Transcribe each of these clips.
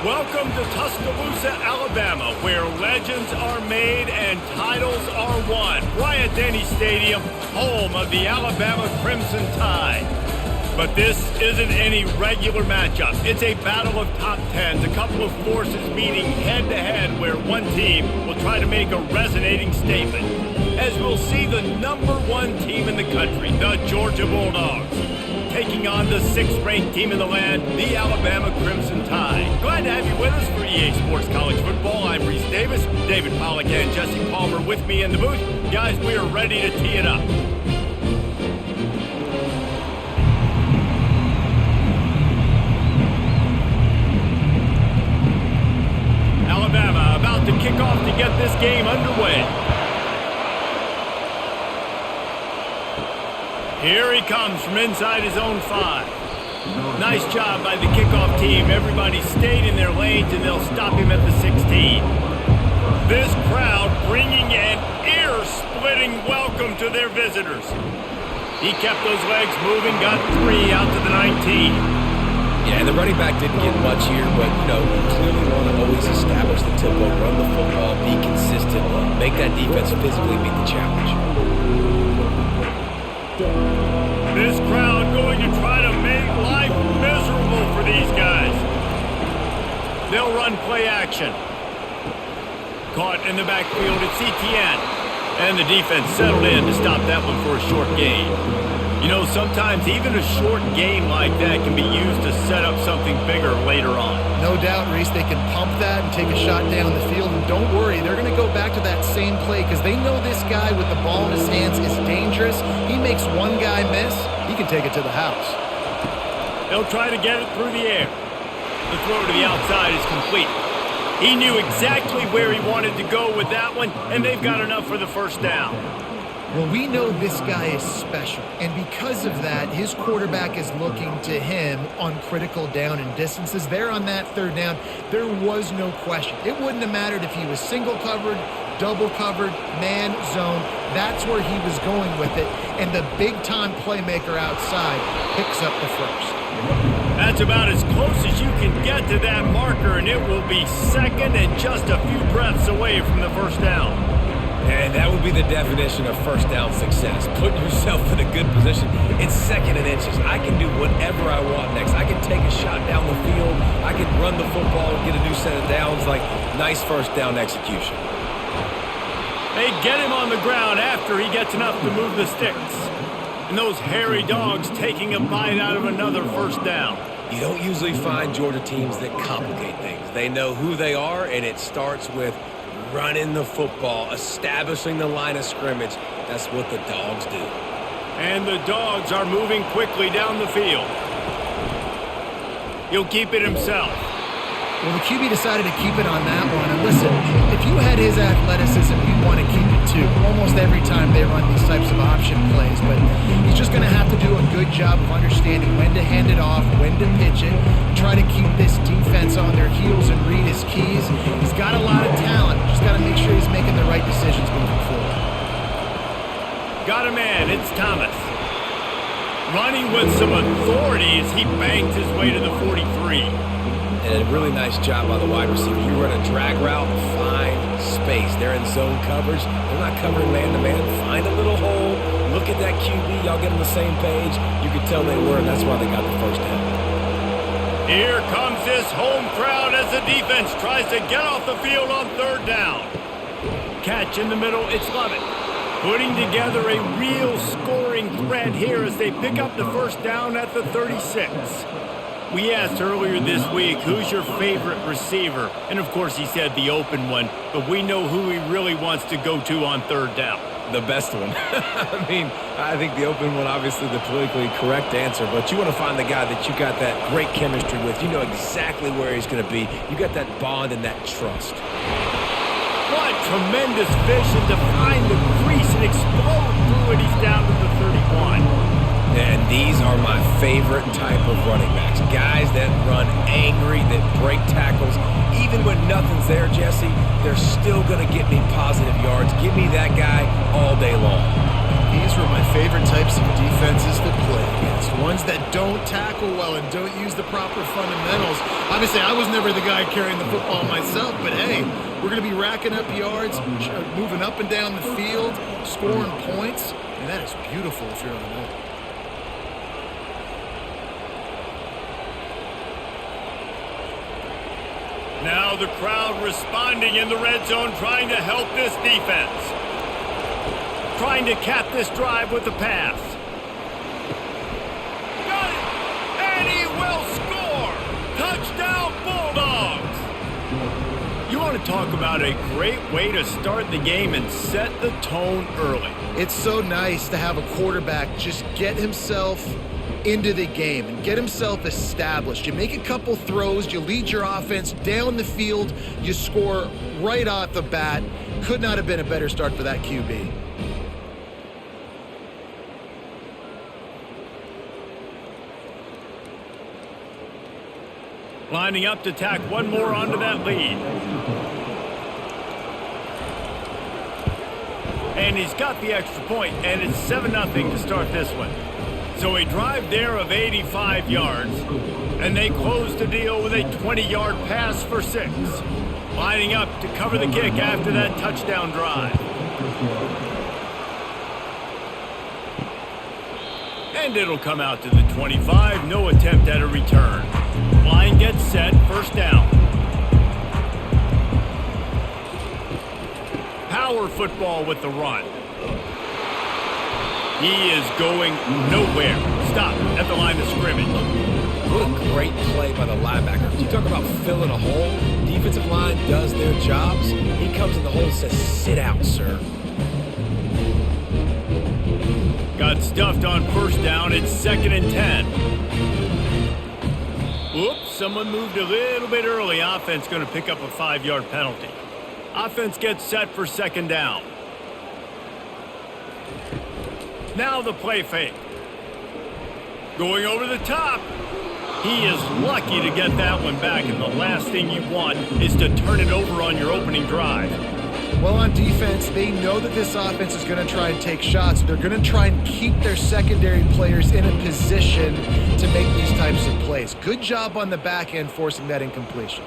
Welcome to Tuscaloosa, Alabama, where legends are made and titles are won. Bryant-Denny Stadium, home of the Alabama Crimson Tide. But this isn't any regular matchup. It's a battle of top tens, a couple of forces meeting head-to-head where one team will try to make a resonating statement. As we'll see the #1 team in the country, the Georgia Bulldogs, taking on the 6th-ranked team in the land, the Alabama Crimson Tide. Glad to have you with us for EA Sports College Football. I'm Reese Davis, David Pollack and Jesse Palmer with me in the booth. Guys, we are ready to tee it up. Alabama about to kick off to get this game underway. Here he comes from inside his own 5. Nice job by the kickoff team. Everybody stayed in their lanes, and they'll stop him at the 16. This crowd bringing an ear-splitting welcome to their visitors. He kept those legs moving, got 3 out to the 19. Yeah, and the running back didn't get much here, but, you clearly want to always establish the tempo, run the football, be consistent, make that defense physically meet the challenge. This crowd going to try to make life miserable for these guys. They'll run play action. Caught in the backfield, it's Etienne. And the defense settled in to stop that one for a short gain. Sometimes even a short gain like that can be used to set up something bigger later on. No doubt, Reese, they can pump that and take a shot down the field. And don't worry, they're going to go back to that same play because they know this guy with the ball in his hands is dangerous. He makes one guy miss, he can take it to the house. They'll try to get it through the air. The throw to the outside is complete. He knew exactly where he wanted to go with that one, and they've got enough for the first down. Well, we know this guy is special, and because of that, his quarterback is looking to him on critical down and distances. There on that 3rd down, there was no question. It wouldn't have mattered if he was single covered, double covered, man, zone. That's where he was going with it, and the big-time playmaker outside picks up the first. That's about as close as you can get to that marker, and it will be second and just a few breaths away from the first down. And that would be the definition of first down success. Put yourself in a good position. It's 2nd and inches. I can do whatever I want next. I can take a shot down the field. I can run the football and get a new set of downs. Nice first down execution. They get him on the ground after he gets enough to move the sticks. And those hairy dogs taking a bite out of another first down. You don't usually find Georgia teams that complicate things. They know who they are, and it starts with running the football, establishing the line of scrimmage. That's what the Dogs do. And the Dogs are moving quickly down the field. He'll keep it himself. Well, the QB decided to keep it on that one. And listen, if you had his athleticism, you'd want to keep it too. Almost every time they run these types of option plays. But he's just going to have to do a good job of understanding when to hand it off, when to pitch it, try to keep this defense on their heels and read his keys. He's got a lot of talent. Just got to make sure he's making the right decisions moving forward. Got a man. It's Thomas. Running with some authority as he bangs his way to the 43. And a really nice job by the wide receiver. You run a drag route, find space. They're in zone coverage. They're not covering man-to-man. Find a little hole. Look at that QB. Y'all get on the same page. You can tell they were, and that's why they got the first down. Here comes this home crowd as the defense tries to get off the field on 3rd down. Catch in the middle. It's Lovett. Putting together a real scoring threat here as they pick up the first down at the 36. We asked earlier this week, who's your favorite receiver? And, of course, he said the open one, but we know who he really wants to go to on 3rd down. The best one. I think the open one, obviously the politically correct answer, but you want to find the guy that you got that great chemistry with. You know exactly where he's going to be. You got that bond and that trust. What tremendous vision to find the crease and explode through it. He's down to the 31. And these are my favorite type of running backs. Guys that run angry, that break tackles. Even when nothing's there, Jesse, they're still going to get me positive yards. Give me that guy all day long. These were my favorite types of defenses to play against. Ones that don't tackle well and don't use the proper fundamentals. Obviously, I was never the guy carrying the football myself, but hey, we're going to be racking up yards, moving up and down the field, scoring points, and that is beautiful if you're on that. Now the crowd responding in the red zone, trying to help this defense. Trying to cap this drive with the pass. Got it! And he will score! Touchdown Bulldogs! You want to talk about a great way to start the game and set the tone early. It's so nice to have a quarterback just get himself into the game and get himself established. You make a couple throws, you lead your offense down the field, you score right off the bat. Could not have been a better start for that QB. Lining up to tack one more onto that lead. And he's got the extra point, and it's 7-0 to start this one. So a drive there of 85 yards, and they close the deal with a 20-yard pass for 6. Lining up to cover the kick after that touchdown drive. And it'll come out to the 25, no attempt at a return. Line gets set, first down. Power football with the run. He is going nowhere. Stop at the line of scrimmage. What a great play by the linebacker. You talk about filling a hole. Defensive line does their jobs. He comes in the hole and says, sit out, sir. Got stuffed on first down. It's 2nd and 10. Oops, someone moved a little bit early. Offense going to pick up a 5-yard penalty. Offense gets set for 2nd down. Now the play fake. Going over the top. He is lucky to get that one back, and the last thing you want is to turn it over on your opening drive. Well, on defense, they know that this offense is going to try and take shots. They're going to try and keep their secondary players in a position to make these types of plays. Good job on the back end forcing that incompletion.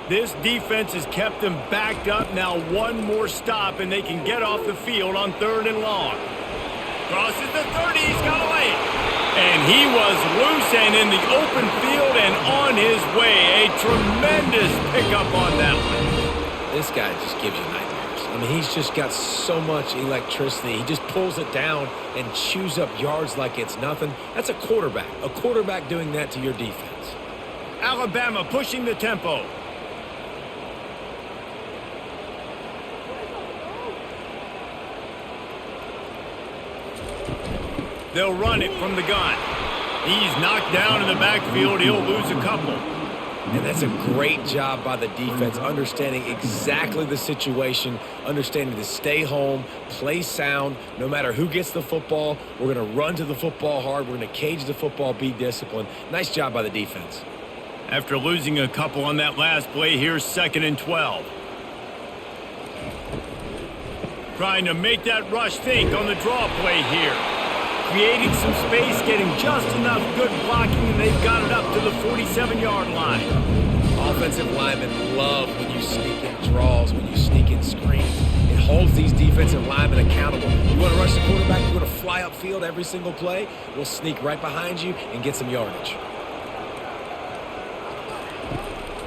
This defense has kept them backed up. Now one more stop, and they can get off the field on 3rd and long. Crosses the 30, he's got away. And he was loose and in the open field and on his way. A tremendous pickup on that one. This guy just gives you nightmares. I mean, he's just got so much electricity. He just pulls it down and chews up yards like it's nothing. That's a quarterback. A quarterback doing that to your defense. Alabama pushing the tempo. They'll run it from the gun. He's knocked down in the backfield. He'll lose a couple. And that's a great job by the defense, understanding exactly the situation, understanding to stay home, play sound. No matter who gets the football, we're going to run to the football hard. We're going to cage the football, be disciplined. Nice job by the defense. After losing a couple on that last play, here's 2nd and 12. Trying to make that rush think on the draw play here. Creating some space, getting just enough good blocking, and they've got it up to the 47-yard line. Offensive linemen love when you sneak in draws, when you sneak in screens. It holds these defensive linemen accountable. You want to rush the quarterback, you want to fly upfield every single play, we'll sneak right behind you and get some yardage.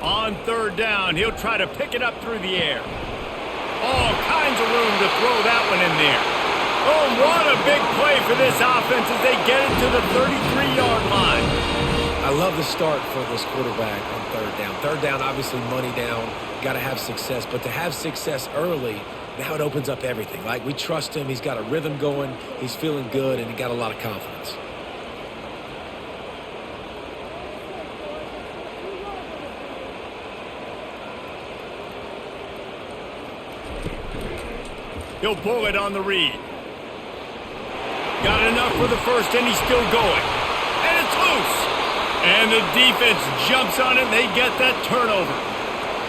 On 3rd down, he'll try to pick it up through the air. All kinds of room to throw that one in there. Oh, what a big play for this offense as they get it to the 33-yard line. I love the start for this quarterback on 3rd down. 3rd down, obviously money down, got to have success. But to have success early, now it opens up everything. Like, we trust him. He's got a rhythm going. He's feeling good, and he got a lot of confidence. He'll pull it on the read. Got enough for the first, and he's still going. And it's loose. And the defense jumps on it, and they get that turnover.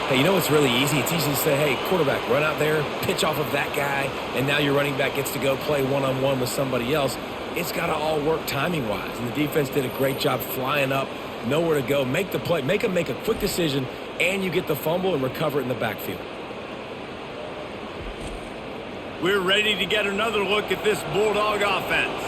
Hey, you know what's really easy? It's easy to say, hey, quarterback, run out there, pitch off of that guy, and now your running back gets to go play one-on-one with somebody else. It's got to all work timing-wise, and the defense did a great job flying up, nowhere to go, make the play, make them make a quick decision, and you get the fumble and recover it in the backfield. We're ready to get another look at this Bulldog offense.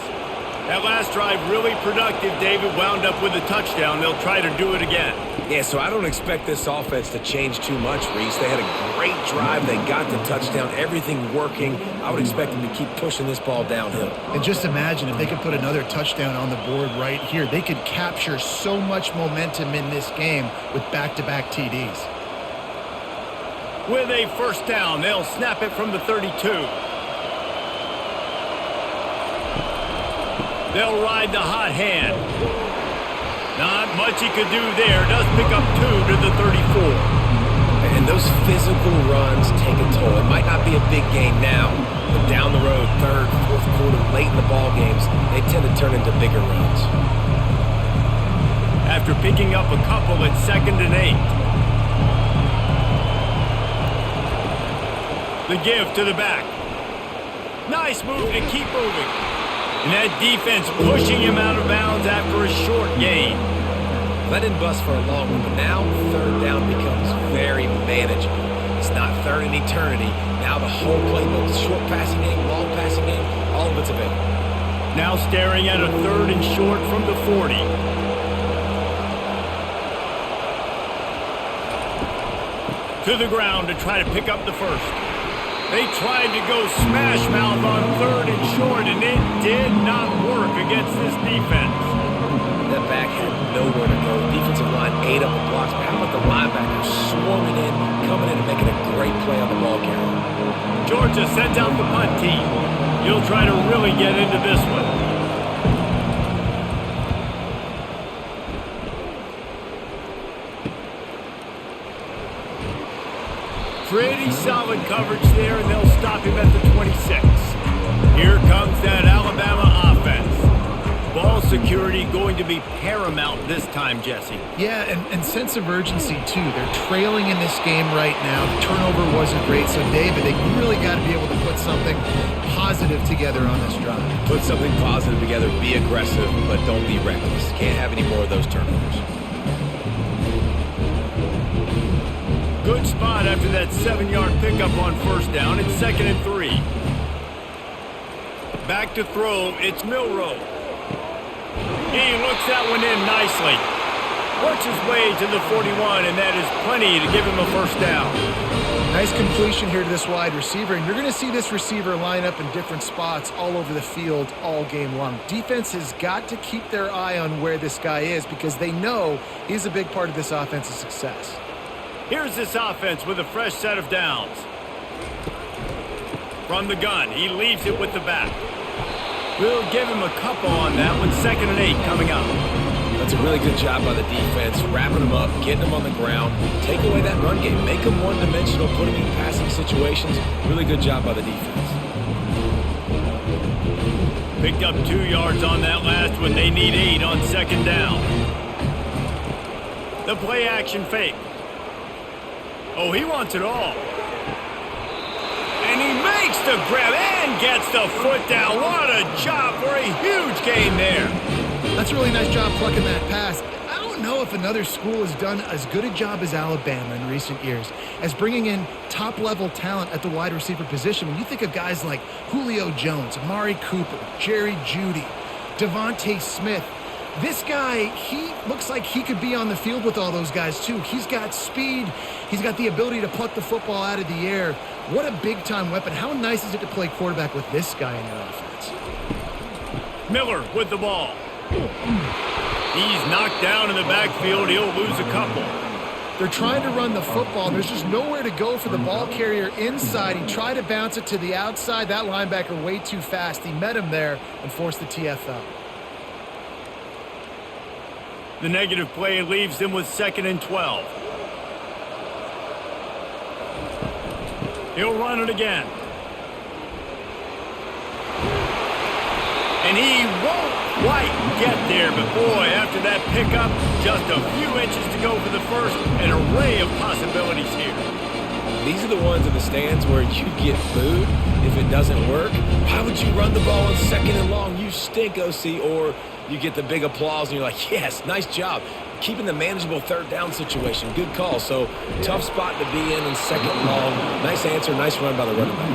That last drive really productive. David wound up with a touchdown. They'll try to do it again. Yeah, so I don't expect this offense to change too much, Reese. They had a great drive. They got the touchdown, everything working. I would expect them to keep pushing this ball downhill. And just imagine if they could put another touchdown on the board right here. They could capture so much momentum in this game with back-to-back TDs. With a first down, they'll snap it from the 32. They'll ride the hot hand. Not much he could do there. Does pick up 2 to the 34. And those physical runs take a toll. It might not be a big game now, but down the road, third, fourth quarter, late in the ball games, they tend to turn into bigger runs. After picking up a couple at 2nd and 8. The give to the back. Nice move to keep moving. And that defense pushing him out of bounds after a short gain. That didn't bust for a long one, but now third down becomes very manageable. It's not third in eternity. Now the whole playbook, short passing game, long passing game, all of it's available. Now staring at a 3rd and short from the 40. To the ground to try to pick up the first. They tried to go smash mouth on 3rd and short, and it did not work against this defense. That back had nowhere to go. The defensive line ate up the blocks. But how about the linebackers swarming in, coming in and making a great play on the ball carrier? Georgia sends out the punt team. He'll try to really get into this one. Pretty solid coverage there, and they'll stop him at the 26. Here comes that Alabama offense. Ball security going to be paramount this time, Jesse. Yeah, and sense of urgency, too. They're trailing in this game right now. The turnover wasn't great, so, David, they really got to be able to put something positive together on this drive. Put something positive together, be aggressive, but don't be reckless. Can't have any more of those turnovers. Good spot after that 7-yard pickup on first down. It's 2nd and 3. Back to throw. It's Milroe. He looks that one in nicely. Works his way to the 41, and that is plenty to give him a first down. Nice completion here to this wide receiver, and you're going to see this receiver line up in different spots all over the field all game long. Defense has got to keep their eye on where this guy is because they know he's a big part of this offense's success. Here's this offense with a fresh set of downs. From the gun, he leaves it with the back. We'll give him a couple on that one. 2nd and 8 coming up. That's a really good job by the defense, wrapping them up, getting them on the ground, take away that run game, make them one-dimensional, put them in passing situations. Really good job by the defense. Picked up 2 yards on that last one. They need 8 on 2nd down. The play action fake. Oh, he wants it all. And he makes the grab and gets the foot down. What a job for a huge gain there. That's a really nice job plucking that pass. I don't know if another school has done as good a job as Alabama in recent years as bringing in top-level talent at the wide receiver position. When you think of guys like Julio Jones, Amari Cooper, Jerry Jeudy, Devontae Smith, this guy, he looks like he could be on the field with all those guys, too. He's got speed. He's got the ability to pluck the football out of the air. What a big-time weapon. How nice is it to play quarterback with this guy in your offense? Miller with the ball. He's knocked down in the backfield. He'll lose a couple. They're trying to run the football. There's just nowhere to go for the ball carrier inside. He tried to bounce it to the outside. That linebacker way too fast. He met him there and forced the TFL. The negative play leaves him with 2nd and 12. He'll run it again. And he won't quite get there, but boy, after that pickup, just a few inches to go for the first. An array of possibilities here. These are the ones in the stands where you get booed if it doesn't work. Why would you run the ball on 2nd and long? You stink, OC. Or you get the big applause and you're like, yes, nice job. Keeping the manageable 3rd down situation. Good call. So tough spot to be in 2nd and long. Nice answer, nice run by the running back.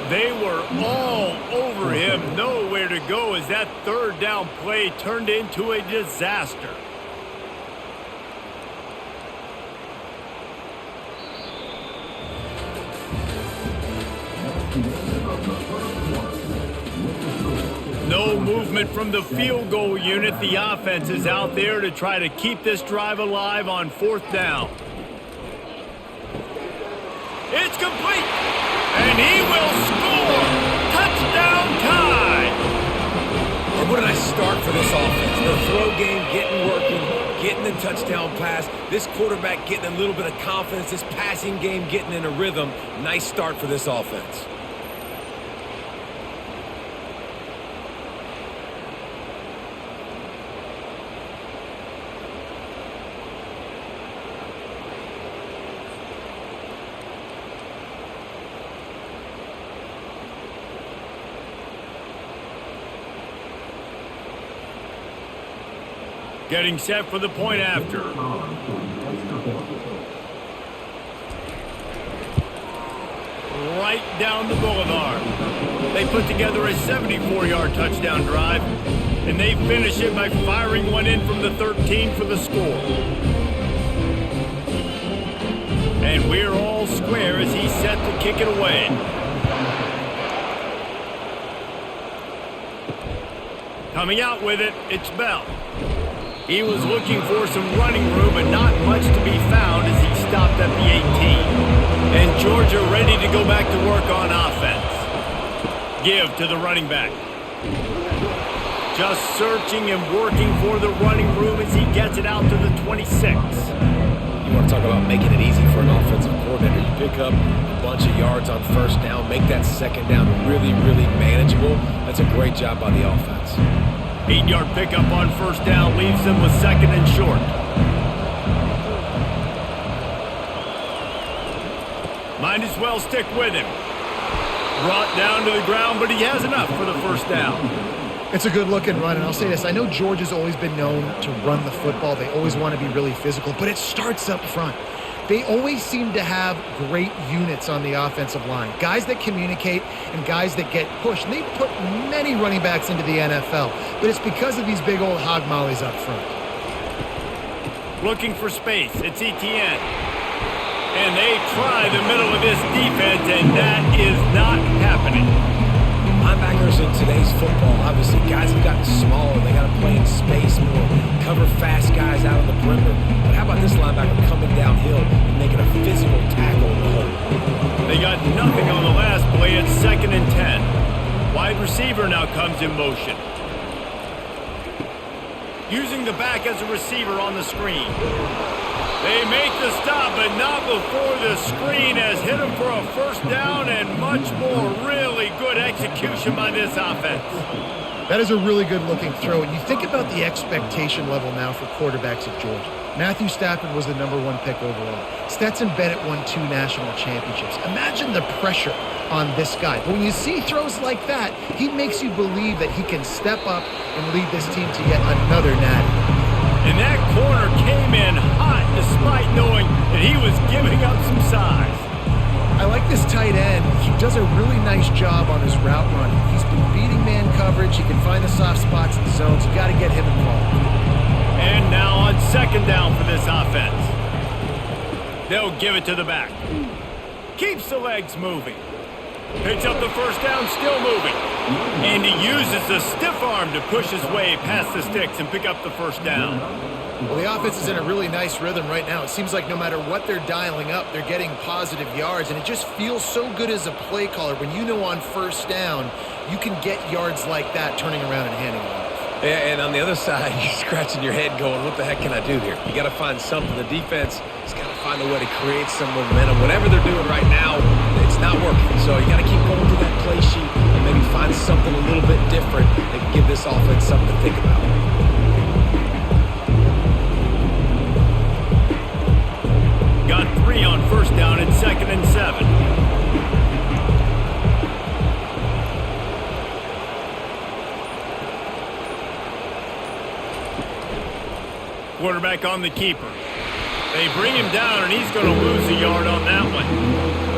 They were all over him. Nowhere to go as that 3rd down play turned into a disaster. No movement from the field goal unit. The offense is out there to try to keep this drive alive on 4th down. It's complete, and he will score. Touchdown tie. And what did I start for this offense? The throw game getting working, getting the touchdown pass. This quarterback getting a little bit of confidence. This passing game getting in a rhythm. Nice start for this offense. Getting set for the point after. Right down the boulevard. They put together a 74-yard touchdown drive, and they finish it by firing one in from the 13 for the score. And we're all square as he's set to kick it away. Coming out with it, it's Bell. He was looking for some running room, but not much to be found as he stopped at the 18. And Georgia ready to go back to work on offense. Give to the running back. Just searching and working for the running room as he gets it out to the 26. You want to talk about making it easy for an offensive coordinator. You pick up a bunch of yards on 1st down, make that 2nd down really, really manageable. That's a great job by the offense. 8-yard pickup on 1st down leaves them with 2nd and short. Might as well stick with him. Brought down to the ground, but he has enough for the 1st down. It's a good-looking run, and I'll say this. I know Georgia's always been known to run the football. They always want to be really physical, but it starts up front. They always seem to have great units on the offensive line. Guys that communicate and guys that get pushed. And they've put many running backs into the NFL, but it's because of these big old hog mollies up front. Looking for space. It's Etienne. And they try the middle of this defense, and that is not happening. Linebackers in today's football, obviously, guys have gotten smaller. They got to play in space more, cover fast guys out on the perimeter. But how about this linebacker coming downhill and making a physical tackle in the hole? They got nothing on the last play. It's 2nd and 10. Wide receiver now comes in motion. Using the back as a receiver on the screen. They make the stop, but not before the screen has hit him for a 1st down and much more. Really good execution by this offense. That is a really good-looking throw. And you think about the expectation level now for quarterbacks at Georgia. Matthew Stafford was the #1 pick overall. Stetson Bennett won 2 national championships. Imagine the pressure on this guy. But when you see throws like that, he makes you believe that he can step up and lead this team to yet another natty. And that corner came in hot despite knowing that he was giving up some size. I like this tight end. He does a really nice job on his route running. He's been beating man coverage. He can find the soft spots in the zones. You got to get him involved. And now on 2nd down for this offense. They'll give it to the back. Keeps the legs moving. Picks up the 1st down, still moving. And he uses the stiff arm to push his way past the sticks and pick up the 1st down. Well, the offense is in a really nice rhythm right now. It seems like no matter what they're dialing up, they're getting positive yards, and it just feels so good as a play caller when you know on 1st down you can get yards like that turning around and handing it off. Yeah, and on the other side, you're scratching your head going, what the heck can I do here? You got to find something. The defense has got to find a way to create some momentum. Whatever they're doing right now, it's not working. So you got to keep going through that play sheet and and maybe find something a little bit different that can give this offense something to think about. Got 3 on first down and 2nd and 7. Quarterback on the keeper. They bring him down, and he's going to lose a yard on that one.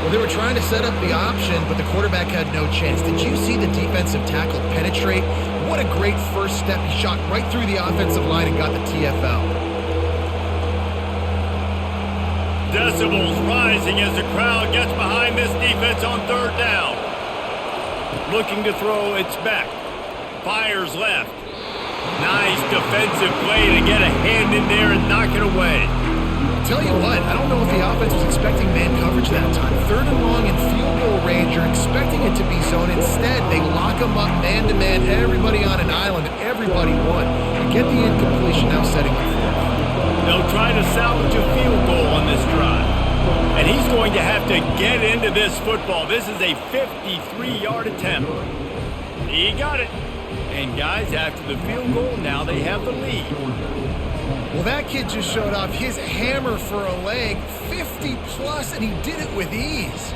Well, they were trying to set up the option, but the quarterback had no chance. Did you see the defensive tackle penetrate? What a great first step. He shot right through the offensive line and got the TFL. Decibels rising as the crowd gets behind this defense on 3rd down. Looking to throw, it's back. Fires left. Nice defensive play to get a hand in there and knock it away. Tell you what, I don't know if the offense was expecting man coverage that time. 3rd and long in field goal range, you're expecting it to be zone. Instead, they lock them up man-to-man, everybody on an island, everybody won. And get the incompletion now setting up for them. They'll try to salvage a field goal on this drive. And he's going to have to get into this football. This is a 53-yard attempt. He got it. And guys, after the field goal, now they have the lead. Well, that kid just showed off his hammer for a leg, 50-plus, and he did it with ease.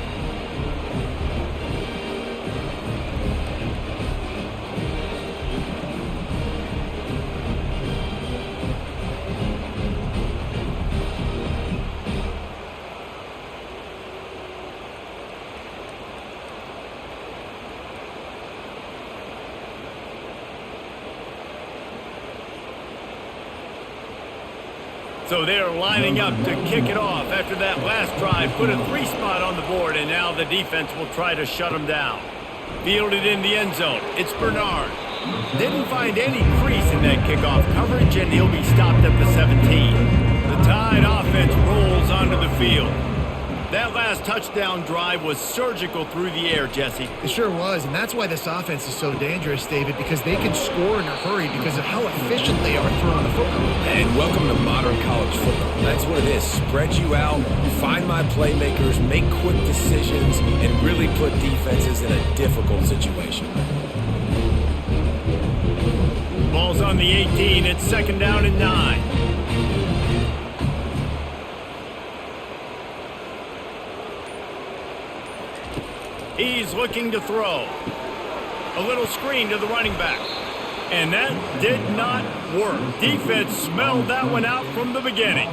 So they're lining up to kick it off after that last drive. Put a 3 spot on the board, and now the defense will try to shut them down. Fielded in the end zone. It's Bernard. Didn't find any crease in that kickoff coverage, and he'll be stopped at the 17. The Tide offense rolls onto the field. That last touchdown drive was surgical through the air, Jesse. It sure was, and that's why this offense is so dangerous, David, because they can score in a hurry because of how efficient they are throwing the football. And welcome to modern college football. That's what it is. Spread you out, find my playmakers, make quick decisions, and really put defenses in a difficult situation. Ball's on the 18. It's 2nd down and 9. He's looking to throw. A little screen to the running back. And that did not work. Defense smelled that one out from the beginning.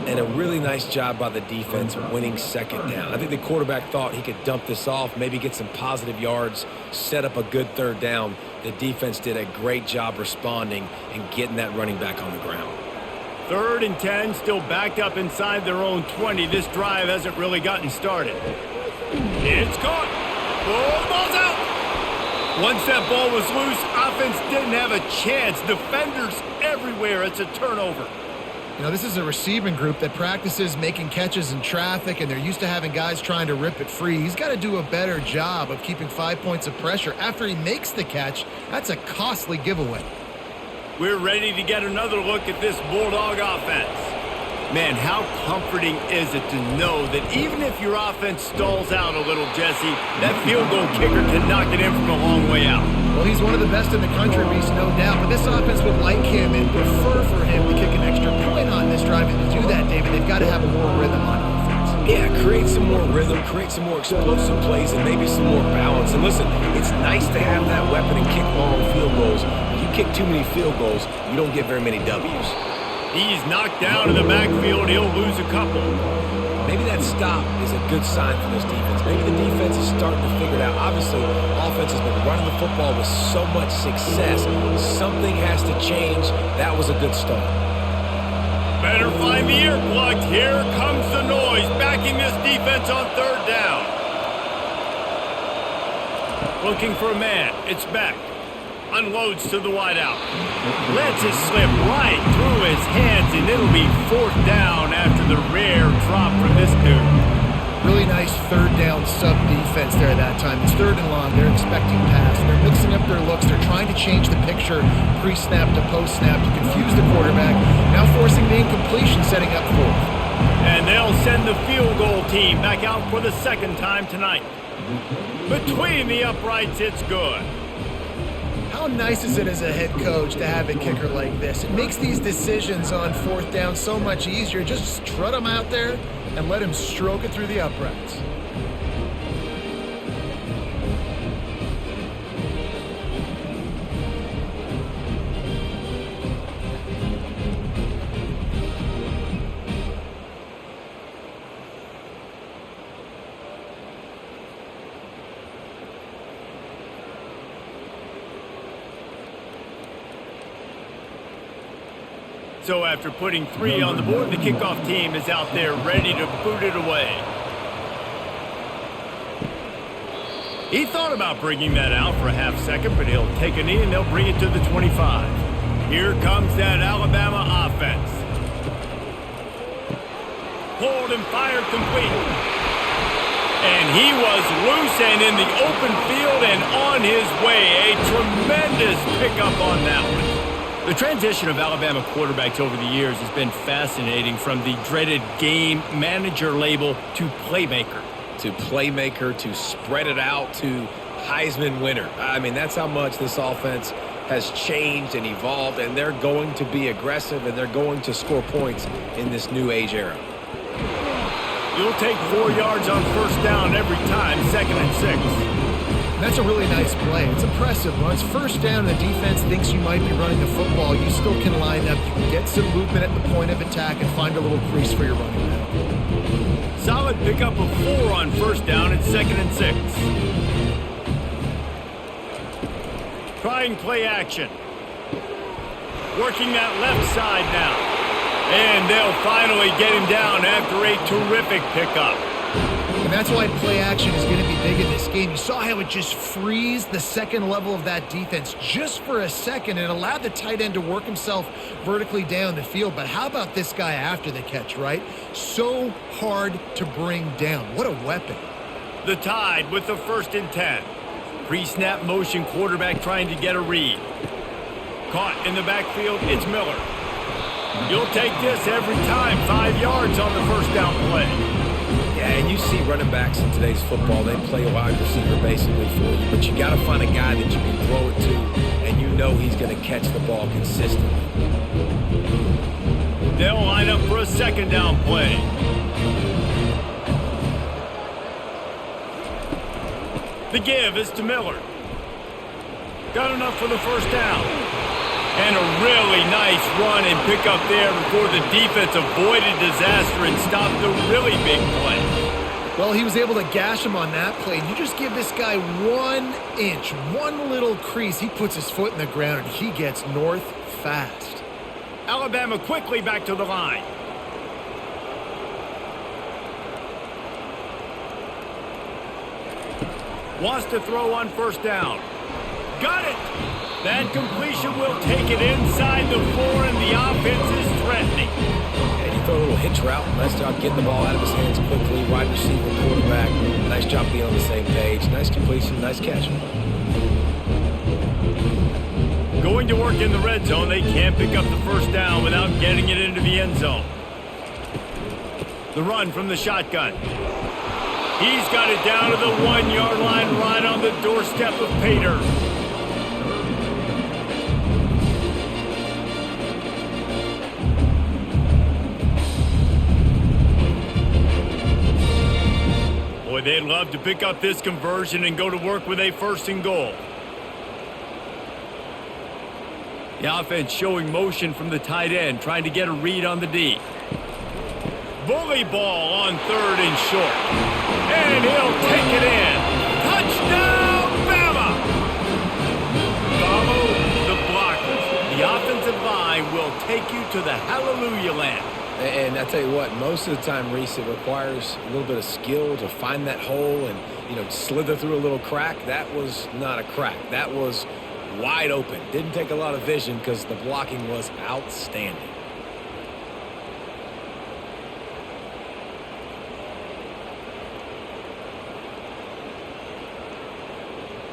And a really nice job by the defense winning 2nd down. I think the quarterback thought he could dump this off, maybe get some positive yards, set up a good 3rd down. The defense did a great job responding and getting that running back on the ground. 3rd and 10, still backed up inside their own 20. This drive hasn't really gotten started. It's caught. Oh, the ball's out. Once that ball was loose, offense didn't have a chance. Defenders everywhere. It's a turnover. You know, this is a receiving group that practices making catches in traffic, and they're used to having guys trying to rip it free. He's got to do a better job of keeping 5 points of pressure after he makes the catch. That's a costly giveaway. We're ready to get another look at this Bulldog offense. Man, how comforting is it to know that even if your offense stalls out a little, Jesse, that field goal kicker can knock it in from a long way out. Well, he's one of the best in the country, Reese, no doubt. But this offense would like him and prefer for him to kick an extra point on this drive. And to do that, David, they've got to have more rhythm on offense. Yeah, create some more rhythm, create some more explosive plays, and maybe some more balance. And listen, it's nice to have that weapon and kick long field goals. When you kick too many field goals, you don't get very many W's. He's knocked down in the backfield. He'll lose a couple. Maybe that stop is a good sign for this defense. Maybe the defense is starting to figure it out. Obviously, offense has been running the football with so much success. Something has to change. That was a good start. Better find the earplugs. Here comes the noise, backing this defense on 3rd down. Looking for a man. It's back. Unloads to the wideout. Lets it slip right through his hands, and it'll be 4th down after the rare drop from this dude. Really nice 3rd down sub defense there that time. It's 3rd and long. They're expecting pass. They're mixing up their looks. They're trying to change the picture pre-snap to post-snap to confuse the quarterback. Now forcing the incompletion, setting up 4th. And they'll send the field goal team back out for the 2nd time tonight. Between the uprights, it's good. How nice is it as a head coach to have a kicker like this? It makes these decisions on fourth down so much easier. Just strut him out there and let him stroke it through the uprights. So after putting 3 on the board, the kickoff team is out there ready to boot it away. He thought about bringing that out for a half second, but he'll take a knee and they'll bring it to the 25. Here comes that Alabama offense. Pulled and fired complete. And he was loose and in the open field and on his way. A tremendous pickup on that one. The transition of Alabama quarterbacks over the years has been fascinating, from the dreaded game manager label to playmaker. To playmaker, to spread it out, to Heisman winner. I mean, that's how much this offense has changed and evolved, and they're going to be aggressive, and they're going to score points in this new age era. You'll take 4 yards on first down every time, 2nd and 6. That's a really nice play. It's impressive. When it's first down and the defense thinks you might be running the football, you still can line up. You can get some movement at the point of attack and find a little crease for your running back. Solid pickup of 4 on first down at 2nd and 6. Trying play action. Working that left side now. And they'll finally get him down after a terrific pickup. And that's why play action is going to be big in this game. You saw how it just freezed the second level of that defense just for a second and allowed the tight end to work himself vertically down the field. But how about this guy after the catch, right? So hard to bring down. What a weapon. The Tide with the 1st and 10. Pre-snap motion quarterback trying to get a read. Caught in the backfield, it's Miller. You'll take this every time. 5 yards on the first down play. Yeah, and you see running backs in today's football, they play a wide receiver basically for you, but you got to find a guy that you can throw it to, and you know he's going to catch the ball consistently. They'll line up for a 2nd down play. The give is to Miller. Got enough for the first down. And a really nice run and pick up there before the defense avoided disaster and stopped the really big play. Well, he was able to gash him on that play. You just give this guy 1 inch, one little crease, he puts his foot in the ground and he gets north fast. Alabama quickly back to the line. Wants to throw on first down. Got it! That completion will take it inside the 4, and the offense is threatening. And you throw a little hitch route. Nice job getting the ball out of his hands quickly. Wide receiver, quarterback. Nice job being on the same page. Nice completion, nice catch. Going to work in the red zone. They can't pick up the first down without getting it into the end zone. The run from the shotgun. He's got it down to the 1-yard line, right on the doorstep of Pater. Boy, they'd love to pick up this conversion and go to work with a 1st and goal. The offense showing motion from the tight end, trying to get a read on the D. Bully ball on 3rd and short. And he'll take it in. Touchdown, Bama! Follow the blockers. The offensive line will take you to the hallelujah land. And I tell you what, most of the time, Reese, it requires a little bit of skill to find that hole and, slither through a little crack. That was not a crack. That was wide open. Didn't take a lot of vision because the blocking was outstanding.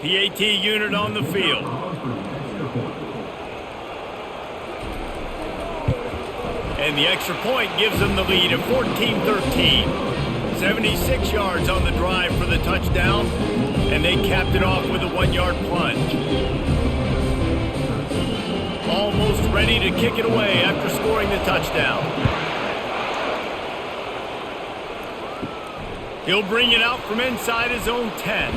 PAT unit on the field. And the extra point gives them the lead at 14-13. 76 yards on the drive for the touchdown, and they capped it off with a 1-yard plunge. Almost ready to kick it away after scoring the touchdown. He'll bring it out from inside his own 10.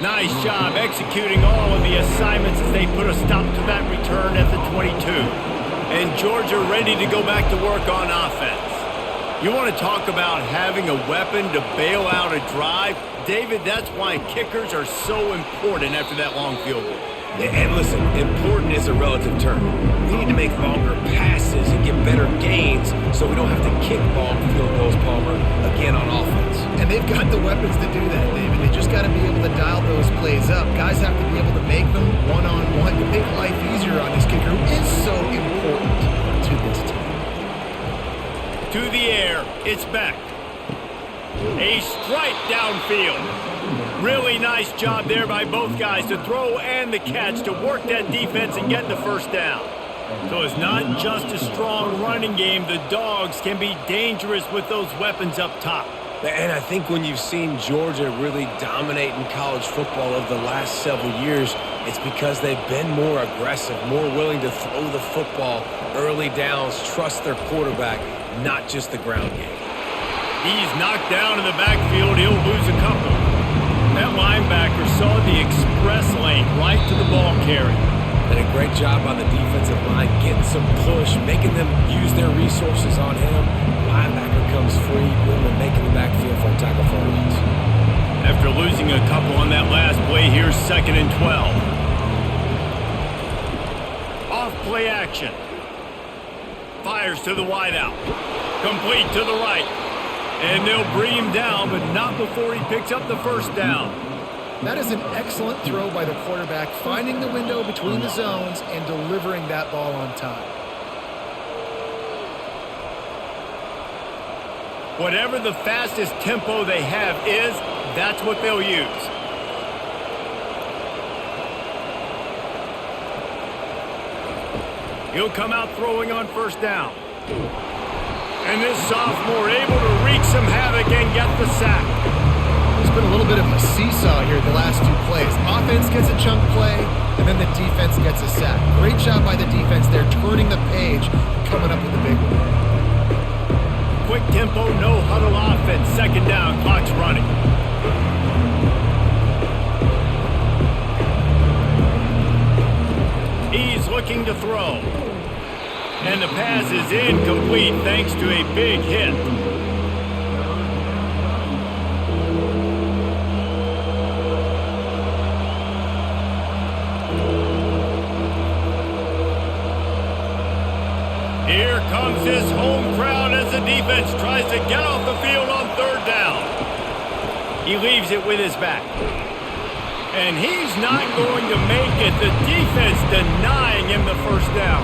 Nice job executing all of the assignments as they put a stop to that return at the 22. And Georgia ready to go back to work on offense. You want to talk about having a weapon to bail out a drive? David, that's why kickers are so important after that long field goal. And listen, important is a relative term. We need to make longer passes and get better gains so we don't have to kick long field goals, Palmer, again on offense. And they've got the weapons to do that, David. They just got to be able to dial those plays up. Guys have to be able to make them one-on-one to make life easier on this kicker, who is so important to this team. To the air, it's Beck. A strike downfield. Really nice job there by both guys to throw and the catch to work that defense and get the first down. So it's not just a strong running game. The Dogs can be dangerous with those weapons up top. And I think when you've seen Georgia really dominate in college football over the last several years, it's because they've been more aggressive, more willing to throw the football, early downs, trust their quarterback, not just the ground game. He's knocked down in the backfield. He'll lose a couple. That linebacker saw the express lane right to the ball carrier. And a great job on the defensive line, getting some push, making them use their resources on him. Linebacker comes free, boom, and making the backfield for a tackle for a loss. After losing a couple on that last play, here's 2nd and 12. Off play action. Fires to the wideout. Complete to the right. And they'll bring him down, but not before he picks up the first down. That is an excellent throw by the quarterback, finding the window between the zones and delivering that ball on time. Whatever the fastest tempo they have is, that's what they'll use. He'll come out throwing on first down. And this sophomore able to wreak some havoc and get the sack. There's been a little bit of a seesaw here the last two plays. Offense gets a chunk play, and then the defense gets a sack. Great job by the defense there, turning the page, coming up with the big one. Quick tempo, no huddle offense. 2nd down, clock's running. He's looking to throw. And the pass is incomplete thanks to a big hit. Here comes his home crowd as the defense tries to get off the field on 3rd down. He leaves it with his back. And he's not going to make it. The defense denying him the first down.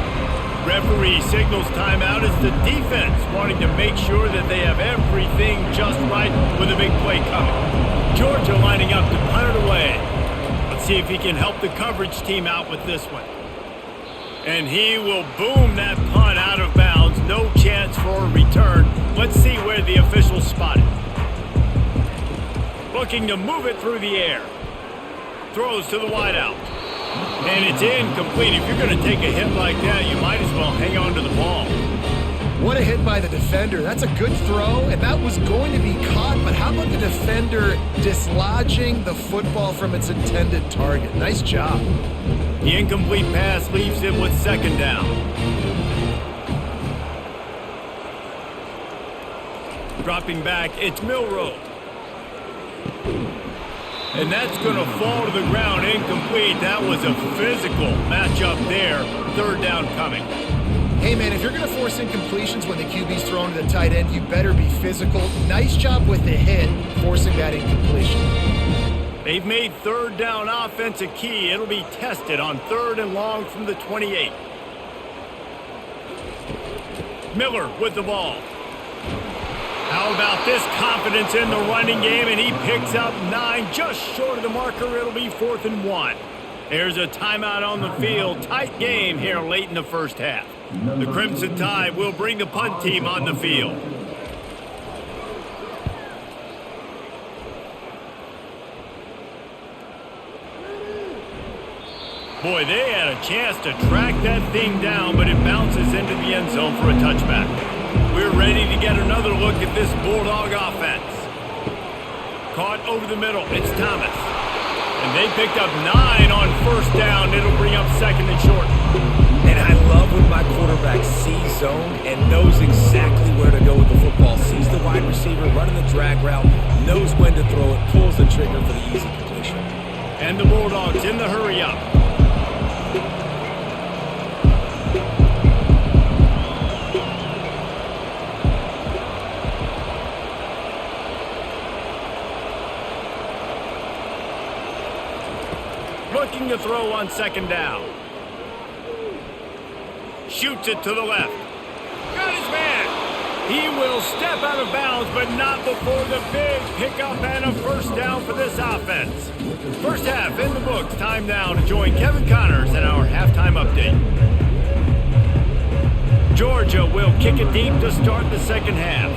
Referee signals timeout as the defense wanting to make sure that they have everything just right with a big play coming. Georgia lining up to punt it away. Let's see if he can help the coverage team out with this one. And he will boom that punt out of bounds. No chance for a return. Let's see where the officials spot it. Looking to move it through the air. Throws to the wideout. And it's incomplete. If you're going to take a hit like that, you might as well hang on to the ball. What a hit by the defender. That's a good throw, and that was going to be caught, but how about the defender dislodging the football from its intended target? Nice job. The incomplete pass leaves it with 2nd down. Dropping back, it's Milroe. And that's going to fall to the ground, incomplete. That was a physical matchup there. 3rd down coming. Hey, man, if you're going to force incompletions when the QB's thrown to the tight end, you better be physical. Nice job with the hit, forcing that incompletion. They've made 3rd down offense a key. It'll be tested on 3rd and long from the 28. Miller with the ball. How about this confidence in the running game, and he picks up 9, just short of the marker. It'll be 4th and 1. There's a timeout on the field. Tight game here late in the first half. The Crimson Tide will bring the punt team on the field. Boy, they had a chance to track that thing down, but it bounces into the end zone for a touchback. We're ready to get another look at this Bulldog offense. Caught over the middle. It's Thomas. And they picked up 9 on first down. It'll bring up second and short. And I love when my quarterback sees zone and knows exactly where to go with the football. Sees the wide receiver running the drag route, knows when to throw it, pulls the trigger for the easy completion. And the Bulldogs in the hurry up. Looking to throw on second down. Shoots it to the left. Got his man. He will step out of bounds, but not before the big pickup and a first down for this offense. First half in the books. Time now to join Kevin Connors in our halftime update. Georgia will kick it deep to start the second half.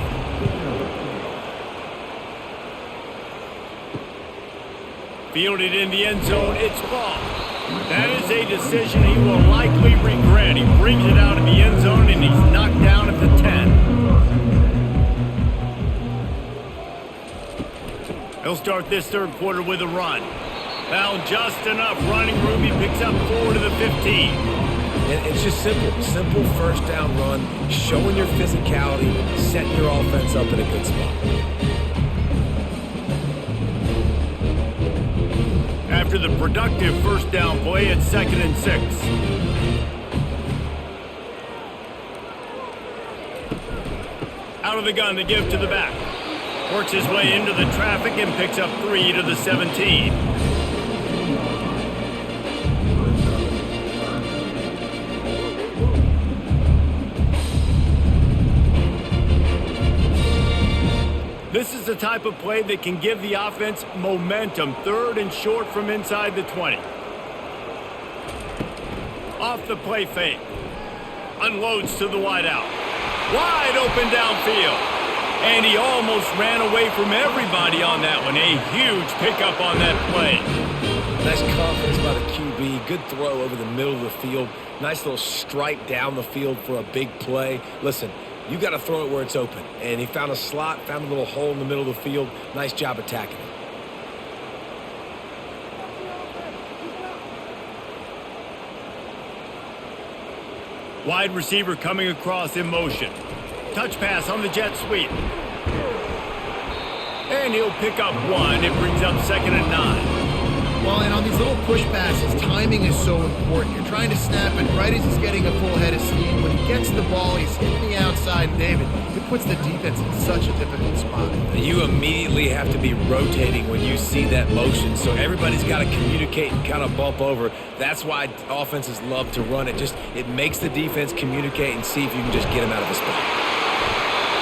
Fielded in the end zone, it's ball. That is a decision he will likely regret. He brings it out of the end zone and he's knocked down at the 10. He'll start this third quarter with a run. Found just enough running room. He picks up 4 to the 15. And it's just simple first down run, showing your physicality, setting your offense up in a good spot. After the productive first down play, it's 2nd and 6. Out of the gun to give to the back. Works his way into the traffic and picks up 3 to the 17. This is the type of play that can give the offense momentum. 3rd and short from inside the 20. Off the play fake. Unloads to the wideout. Wide open downfield. And he almost ran away from everybody on that one. A huge pickup on that play. Nice confidence by the QB. Good throw over the middle of the field. Nice little strike down the field for a big play. Listen, you got to throw it where it's open. And he found a slot, found a little hole in the middle of the field. Nice job attacking it. Wide receiver coming across in motion. Touch pass on the jet sweep. And he'll pick up 1. It brings up 2nd and 9. Well, and on these little push passes, timing is so important. You're trying to snap it right as he's getting a full head of steam. When he gets the ball, he's hitting the outside. David, it puts the defense in such a difficult spot. You immediately have to be rotating when you see that motion, so everybody's got to communicate and kind of bump over. That's why offenses love to run it. It makes the defense communicate and see if you can just get him out of the spot.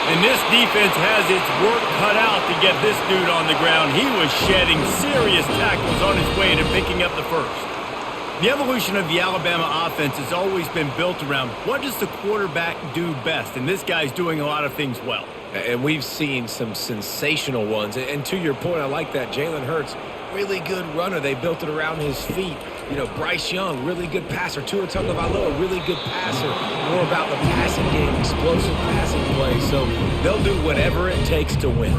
And this defense has its work cut out to get this dude on the ground. He was shedding serious tackles on his way to picking up the first. The evolution of the Alabama offense has always been built around what does the quarterback do best, and this guy's doing a lot of things well. And we've seen some sensational ones. And to your point, I like that. Jalen Hurts, really good runner. They built it around his feet. You know, Bryce Young, really good passer. Tua Tagovailoa, really good passer. More about the passing game, explosive passing play. So they'll do whatever it takes to win.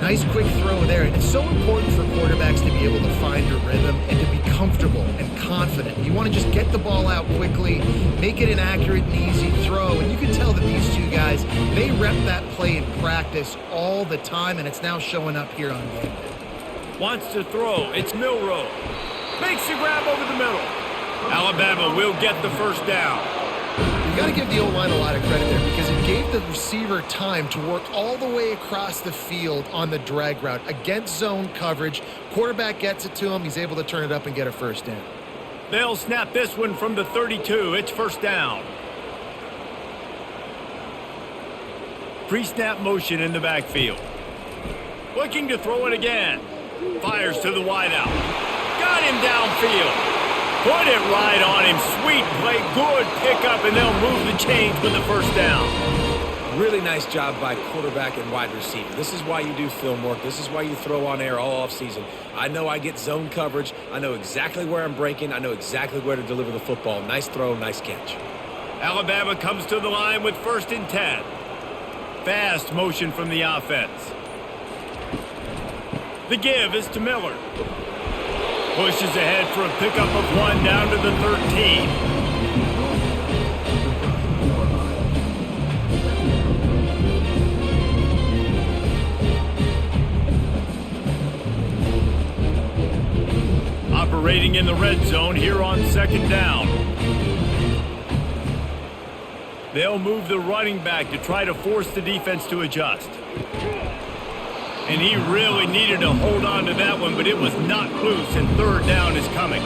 Nice quick throw there. And it's so important for quarterbacks to be able to find a rhythm and to be comfortable and confident. You want to just get the ball out quickly, make it an accurate and easy throw. And you can tell that these two guys, they rep that play in practice all the time, and it's now showing up here on game day. Wants to throw. It's Milroe. Makes the grab over the middle. Alabama will get the first down. You got to give the O-line a lot of credit there because it gave the receiver time to work all the way across the field on the drag route against zone coverage. Quarterback gets it to him. He's able to turn it up and get a first down. They'll snap this one from the 32. It's first down. Pre-snap motion in the backfield. Looking to throw it again. Fires to the wideout. Got him downfield. Put it right on him. Sweet play. Good pickup, and they'll move the chains with the first down. Really nice job by quarterback and wide receiver. This is why you do film work. This is why you throw on air all offseason. I know I get zone coverage. I know exactly where I'm breaking. I know exactly where to deliver the football. Nice throw, nice catch. Alabama comes to the line with 1st and 10. Fast motion from the offense. The give is to Miller. Pushes ahead for a pickup of 1 down to the 13. Operating in the red zone here on 2nd down. They'll move the running back to try to force the defense to adjust. And he really needed to hold on to that one, but it was not loose, and 3rd down is coming.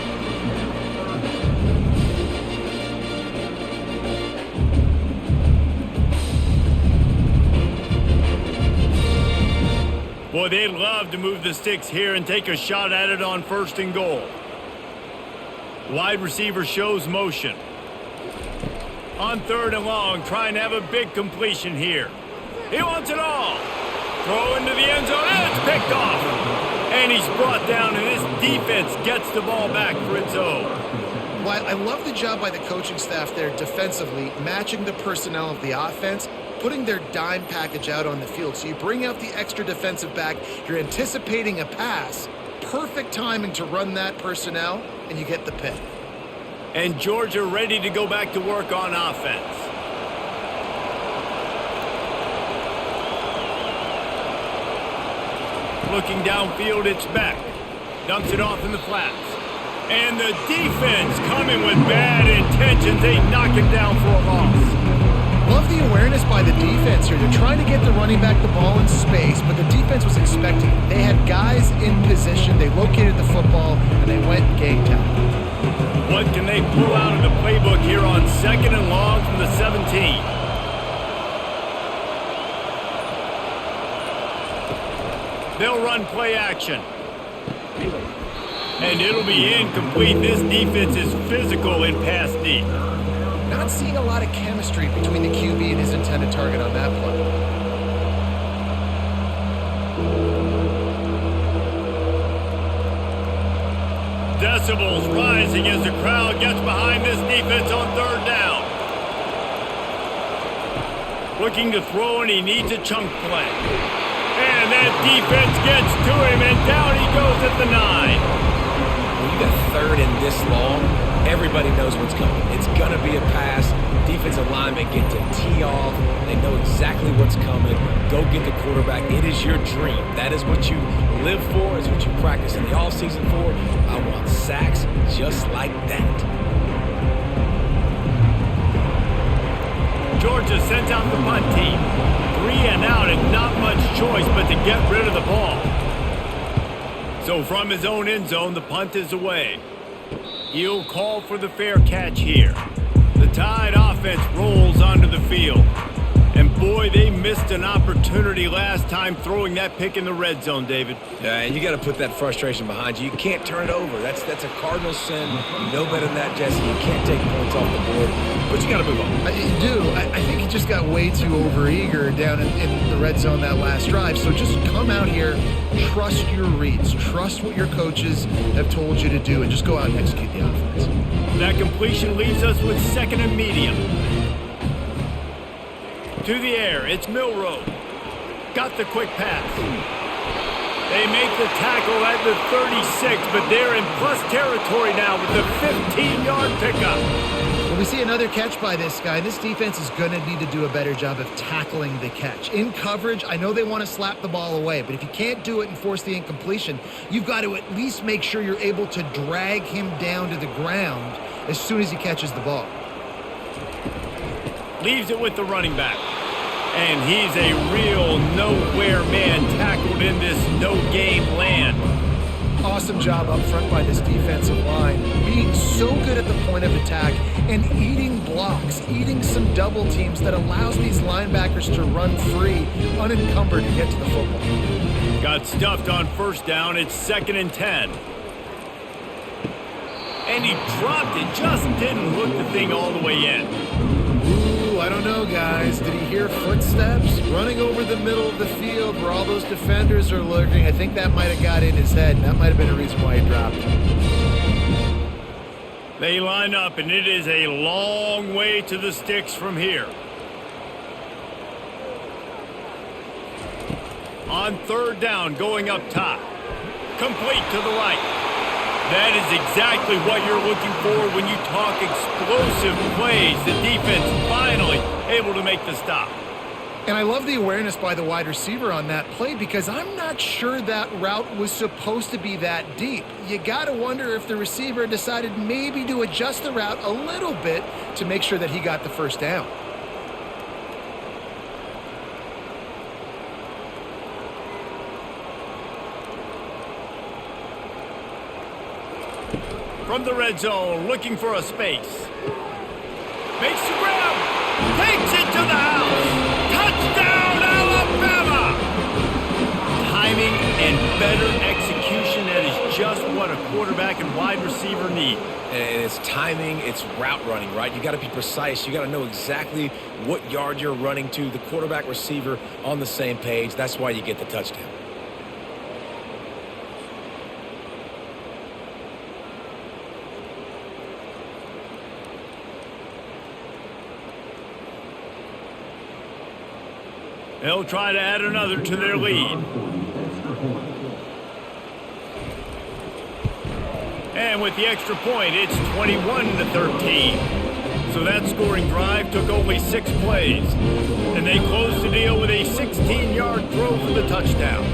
Boy, they'd love to move the sticks here and take a shot at it on 1st and goal. Wide receiver shows motion. On 3rd and long, trying to have a big completion here. He wants it all. Throw into the end zone, and it's picked off. And he's brought down, and this defense gets the ball back for its own. Well, I love the job by the coaching staff there defensively, matching the personnel of the offense, putting their dime package out on the field. So you bring out the extra defensive back, you're anticipating a pass, perfect timing to run that personnel, and you get the pick. And Georgia ready to go back to work on offense. Looking downfield, it's Beck. Dumps it off in the flats. And the defense coming with bad intentions. They knock him down for a loss. Love the awareness by the defense here. They're trying to get the running back the ball in space, but the defense was expecting it. They had guys in position. They located the football, and they went and game tackle. What can they pull out of the playbook here on 2nd and long from the 17? They'll run play action. And it'll be incomplete. This defense is physical in pass deep. Not seeing a lot of chemistry between the QB and his intended target on that play. Decibels rising as the crowd gets behind this defense on 3rd down. Looking to throw, and he needs a chunk play. And that defense gets to him, and down he goes at the 9. When you got 3rd and this long, everybody knows what's coming. It's going to be a pass. Defensive linemen get to tee off. They know exactly what's coming. Go get the quarterback. It is your dream. That is what you live for. It's what you practice in the offseason for. I want sacks just like that. Georgia sends out the punt team. 3 and out, and not much choice but to get rid of the ball. So from his own end zone, the punt is away. He'll call for the fair catch here. The Tide offense rolls onto the field. And boy, they missed an opportunity last time throwing that pick in the red zone, David. Yeah, and you got to put that frustration behind you. You can't turn it over. That's a cardinal sin. You know better than that, Jesse. You can't take points off the board, but you got to move on. You do. I think he just got way too overeager down in the red zone that last drive. So just come out here, trust your reads, trust what your coaches have told you to do, and just go out and execute the offense. That completion leaves us with 2nd and medium. To the air, it's Milroe. Got the quick pass. They make the tackle at the 36, but they're in plus territory now with the 15-yard pickup. Well, we see another catch by this guy. This defense is going to need to do a better job of tackling the catch. In coverage, I know they want to slap the ball away, but if you can't do it and force the incompletion, you've got to at least make sure you're able to drag him down to the ground as soon as he catches the ball. Leaves it with the running back. And he's a real nowhere man tackled in this no-game land. Awesome job up front by this defensive line. Being so good at the point of attack and eating blocks, eating some double teams that allows these linebackers to run free, unencumbered to get to the football. Got stuffed on 1st down. It's 2nd and 10. And he dropped it. Just didn't hook the thing all the way in. I I don't know, guys. Did he hear footsteps running over the middle of the field where all those defenders are lurking? I think that might have got in his head, and that might have been a reason why he dropped it. They line up, and it is a long way to the sticks from here. On third down, going up top. Complete to the right. That is exactly what you're looking for when you talk explosive plays. The defense finally able to make the stop. And I love the awareness by the wide receiver on that play because I'm not sure that route was supposed to be that deep. You got to wonder if the receiver decided maybe to adjust the route a little bit to make sure that he got the first down. From the red zone, looking for a space. Makes the grab. Takes it to the house. Touchdown, Alabama! Timing and better execution, that is just what a quarterback and wide receiver need. And it's timing, it's route running, right? You got to be precise. You got to know exactly what yard you're running to. The quarterback receiver on the same page. That's why you get the touchdown. They'll try to add another to their lead. And with the extra point, it's 21-13. So that scoring drive took only 6 plays. And they closed the deal with a 16-yard throw for the touchdown.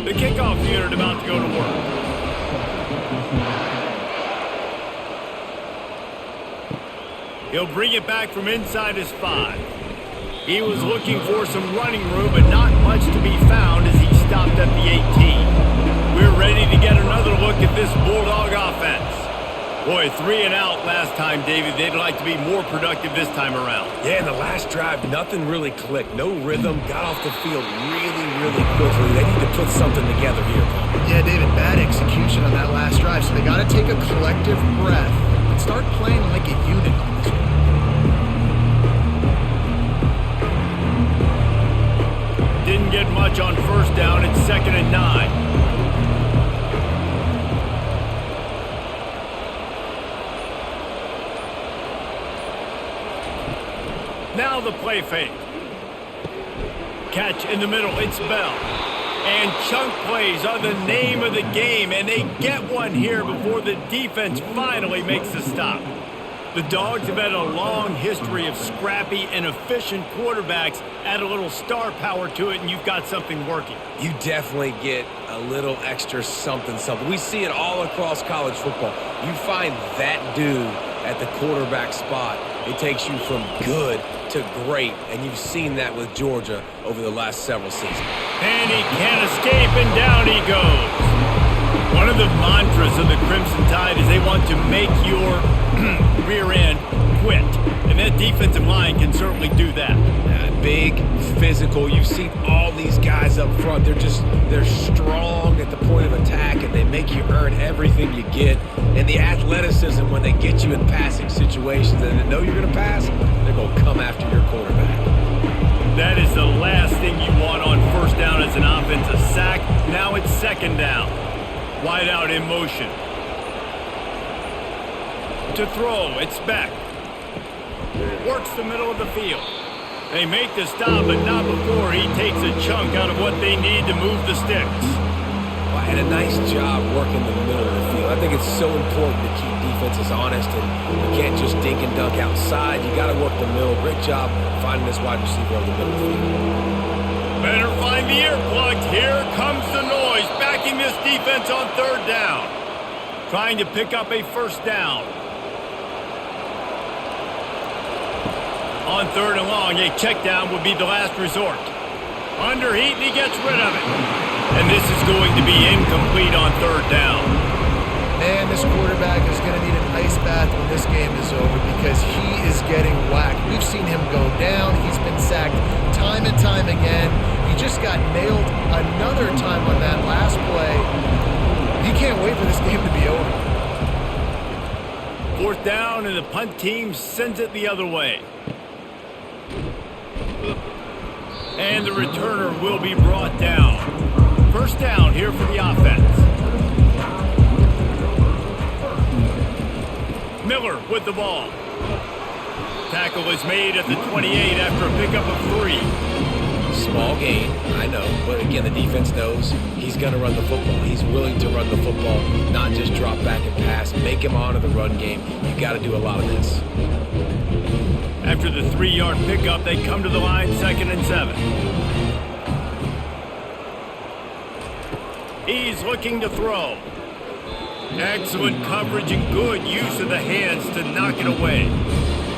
The kickoff unit about to go to work. He'll bring it back from inside his 5. He was looking for some running room, but not much to be found as he stopped at the 18. We're ready to get another look at this Bulldog offense. Boy, 3 and out last time, David. They'd like to be more productive this time around. Yeah, in the last drive, nothing really clicked. No rhythm. Got off the field really, really quickly. They need to put something together here. Yeah, David, bad execution on that last drive, so they got to take a collective breath and start playing like a unit on this one. Didn't get much on first down. It's 2nd and 9. Now the play fake. Catch in the middle. It's Bell. And chunk plays are the name of the game, and they get one here before the defense finally makes the stop. The Dogs have had a long history of scrappy and efficient quarterbacks. Add a little star power to it, and you've got something working. You definitely get a little extra something. We see it all across college football. You find that dude at the quarterback spot, it takes you from good to great, and you've seen that with Georgia over the last several seasons. And he can't escape, and down he goes. One of the mantras of the Crimson Tide is they want to make your rear end quit. And that defensive line can certainly do that. Big, physical. You've seen all these guys up front. They're strong at the point of attack, and they make you earn everything you get. And the athleticism when they get you in passing situations and they know you're going to pass, they're going to come after your quarterback. That is the last thing you want on first down as an offense, a sack. Now it's 2nd down. Wide out in motion. To throw, it's Beck. Works the middle of the field. They make the stop, but not before he takes a chunk out of what they need to move the sticks. Well, and a nice job working the middle of the field. I think it's so important to keep defenses honest, and you can't just dink and dunk outside. You got to work the middle. Great job finding this wide receiver over the middle of the field. Better find the earplugs. Here comes the noise, backing this defense on 3rd down. Trying to pick up a first down. On 3rd and long, a check down would be the last resort. Under heat, and he gets rid of it. And this is going to be incomplete on 3rd down. Man, this quarterback is going to need an ice bath when this game is over because he is getting whacked. We've seen him go down. He's been sacked time and time again. He just got nailed another time on that last play. He can't wait for this game to be over. 4th fourth down, and the punt team sends it the other way. And the returner will be brought down. First down here for the offense. Miller with the ball. Tackle is made at the 28 after a pickup of 3. Small gain, I know, but again, the defense knows he's going to run the football. He's willing to run the football, not just drop back and pass, make him honor the run game. You got to do a lot of this. After the 3-yard pickup, they come to the line, 2nd and 7. He's looking to throw. Excellent coverage and good use of the hands to knock it away.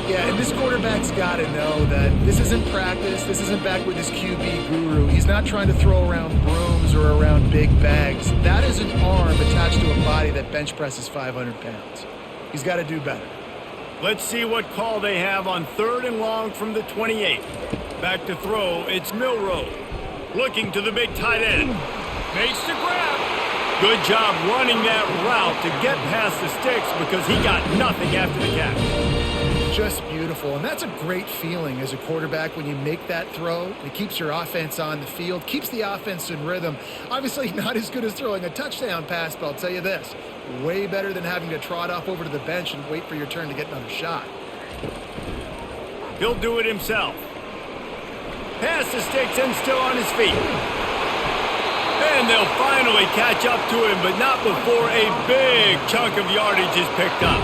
Yeah, and this quarterback's got to know that this isn't practice. This isn't back with his QB guru. He's not trying to throw around brooms or around big bags. That is an arm attached to a body that bench presses 500 pounds. He's got to do better. Let's see what call they have on 3rd and long from the 28. Back to throw, it's Milroe. Looking to the big tight end. Makes the grab. Good job running that route to get past the sticks because he got nothing after the catch. Just beautiful, and that's a great feeling as a quarterback when you make that throw. It keeps your offense on the field, keeps the offense in rhythm. Obviously not as good as throwing a touchdown pass, but I'll tell you this, way better than having to trot off over to the bench and wait for your turn to get another shot. He'll do it himself. Past the sticks and still on his feet. And they'll finally catch up to him, but not before a big chunk of yardage is picked up.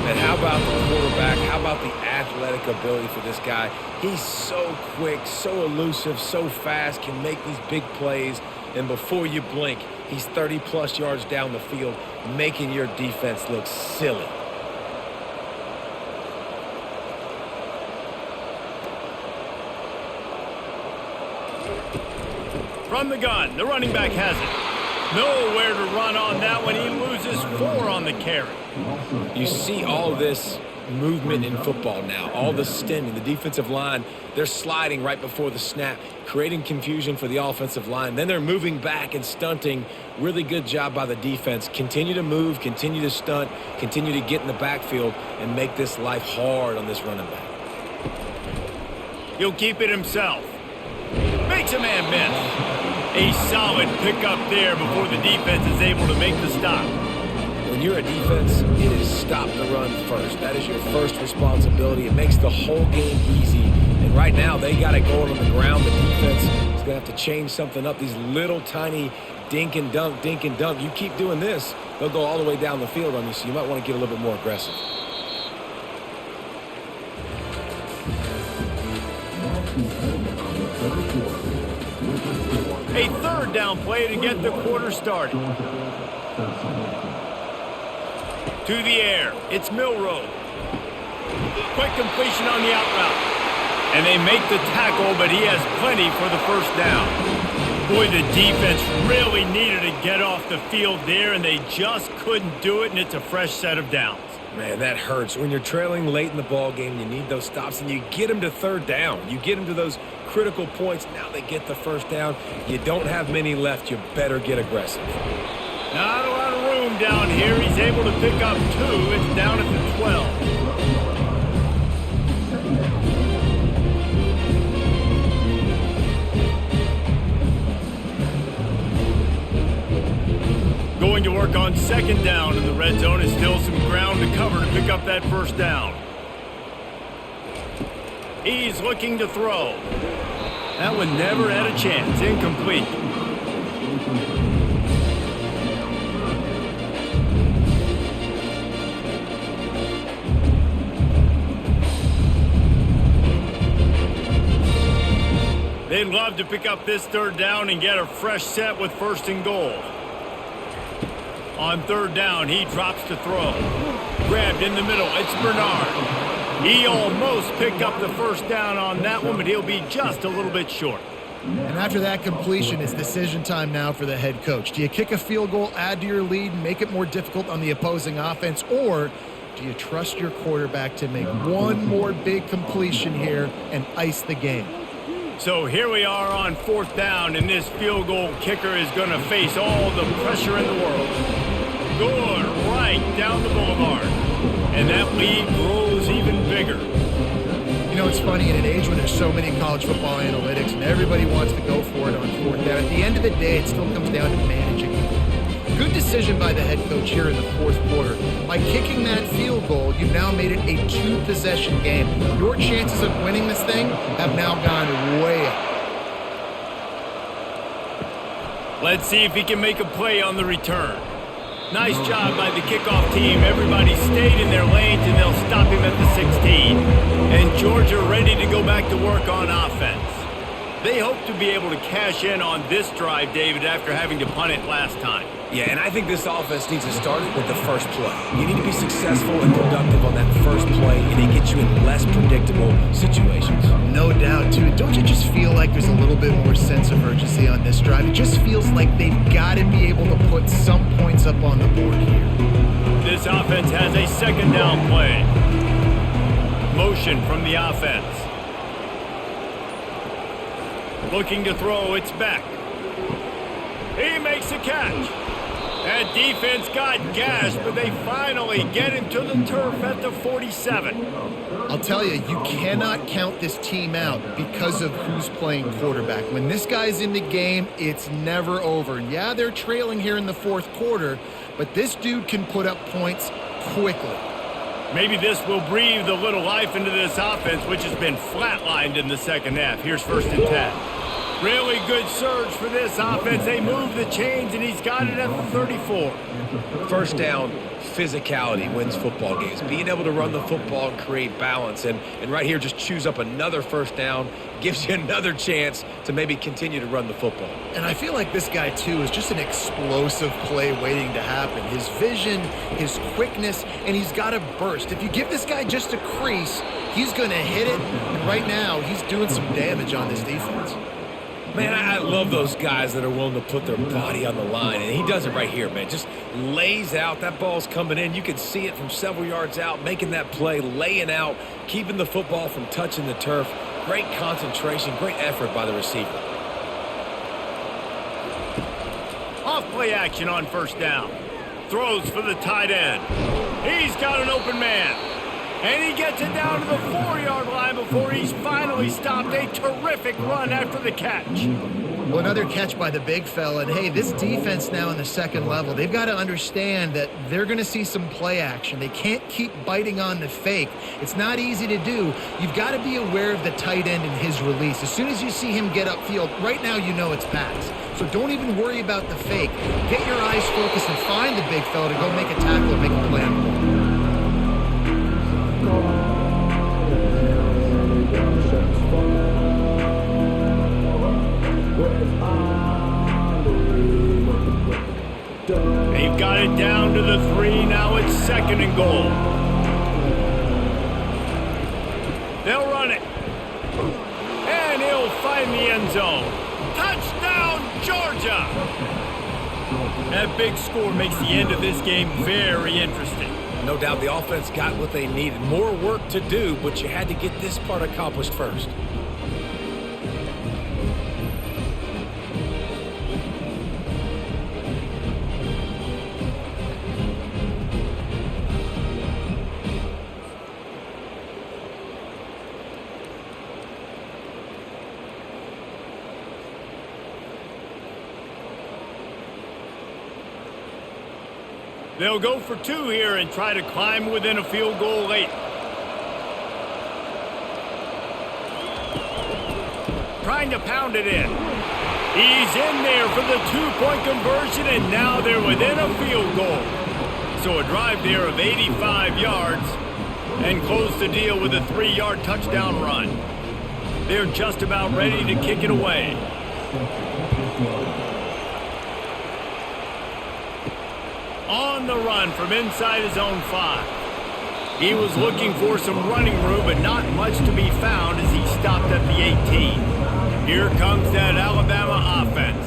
And how about the quarterback? How about the athletic ability for this guy? He's so quick, so elusive, so fast, can make these big plays. And before you blink, he's 30-plus yards down the field, making your defense look silly. From the gun, the running back has it. Nowhere to run on that one. He loses 4 on the carry. You see all this movement in football now, all the stemming, the defensive line, they're sliding right before the snap, creating confusion for the offensive line. Then they're moving back and stunting. Really good job by the defense. Continue to move, continue to stunt, continue to get in the backfield and make this life hard on this running back. He'll keep it himself. Makes a man miss. A solid pickup there before the defense is able to make the stop. When you're a defense, it is stop the run first. That is your first responsibility. It makes the whole game easy. And right now, they got it going on the ground. The defense is going to have to change something up. These little tiny dink and dunk, dink and dunk. You keep doing this, they'll go all the way down the field on you, so you might want to get a little bit more aggressive. A 3rd down play to get the quarter started. To the air, it's Milroe. Quick completion on the out route. And they make the tackle, but he has plenty for the first down. Boy, the defense really needed to get off the field there, and they just couldn't do it, and it's a fresh set of downs. Man, that hurts. When you're trailing late in the ball game, you need those stops, and you get them to 3rd down. You get them to those critical points. Now they get the first down. You don't have many left. You better get aggressive. Not a lot of room down here. He's able to pick up 2. It's down at the 12. Going to work on 2nd down in the red zone. Is still some ground to cover to pick up that first down. He's looking to throw. That one never had a chance. Incomplete. They'd love to pick up this 3rd down and get a fresh set with 1st and goal. On 3rd down, he drops to throw. Grabbed in the middle, it's Bernard. He almost picked up the first down on that one, but he'll be just a little bit short. And after that completion, it's decision time now for the head coach. Do you kick a field goal, add to your lead, and make it more difficult on the opposing offense, or do you trust your quarterback to make one more big completion here and ice the game? So here we are on 4th down, and this field goal kicker is going to face all the pressure in the world. Good right down the boulevard. and that lead grows even bigger. You know, it's funny, in an age when there's so many college football analytics and everybody wants to go for it on fourth down, at the end of the day, it still comes down to managing. Good decision by the head coach here in the fourth quarter. By kicking that field goal, you've now made it a 2-possession game. Your chances of winning this thing have now gone way up. Let's see if he can make a play on the return. Nice job by the kickoff team. Everybody stayed in their lanes, and they'll stop him at the 16. And Georgia ready to go back to work on offense. They hope to be able to cash in on this drive, David, after having to punt it last time. Yeah, and I think this offense needs to start with the first play. You need to be successful and productive on that first play, and it gets you in less predictable situations. No doubt, too. Don't you just feel like there's a little bit more sense of urgency on this drive? It just feels like they've got to be able to put some points up on the board here. This offense has a second down play. Motion from the offense. Looking to throw, it's back. He makes a catch. That defense got gashed, but they finally get him to the turf at the 47. I'll tell you, you cannot count this team out because of who's playing quarterback. When this guy's in the game, it's never over. Yeah, they're trailing here in the fourth quarter, but this dude can put up points quickly. Maybe this will breathe a little life into this offense, which has been flatlined in the second half. Here's 1st and 10. Really good surge for this offense. They move the chains, and he's got it at the 34. First down, physicality wins football games. Being able to run the football and create balance. And right here, just choose up another first down, gives you another chance to maybe continue to run the football. And I feel like this guy, too, is just an explosive play waiting to happen. His vision, his quickness, and he's got a burst. If you give this guy just a crease, he's going to hit it. And right now, he's doing some damage on this defense. Man, I love those guys that are willing to put their body on the line, and he does it right here, man. Just lays out. That ball's coming in. You can see it from several yards out, making that play, laying out, keeping the football from touching the turf. Great concentration, great effort by the receiver. Off play action on first down. Throws for the tight end. He's got an open man. And he gets it down to the 4-yard line before he's finally stopped. A terrific run after the catch. Well, another catch by the big fella. And, hey, this defense now in the second level, they've got to understand that they're going to see some play action. They can't keep biting on the fake. It's not easy to do. You've got to be aware of the tight end and his release. As soon as you see him get upfield, right now you know it's pass. So don't even worry about the fake. Get your eyes focused and find the big fella to go make a tackle and make a play on the ball. They've got it down to the 3. Now it's 2nd and goal. They'll run it. And he'll find the end zone. Touchdown, Georgia! That big score makes the end of this game very interesting. No doubt the offense got what they needed. More work to do, but you had to get this part accomplished first. They'll go for 2 here and try to climb within a field goal late. Trying to pound it in. He's in there for the 2-point conversion, and now they're within a field goal. So a drive there of 85 yards and close the deal with a 3-yard touchdown run. They're just about ready to kick it away. On the run from inside his own 5. He was looking for some running room, but not much to be found as he stopped at the 18. Here comes that Alabama offense.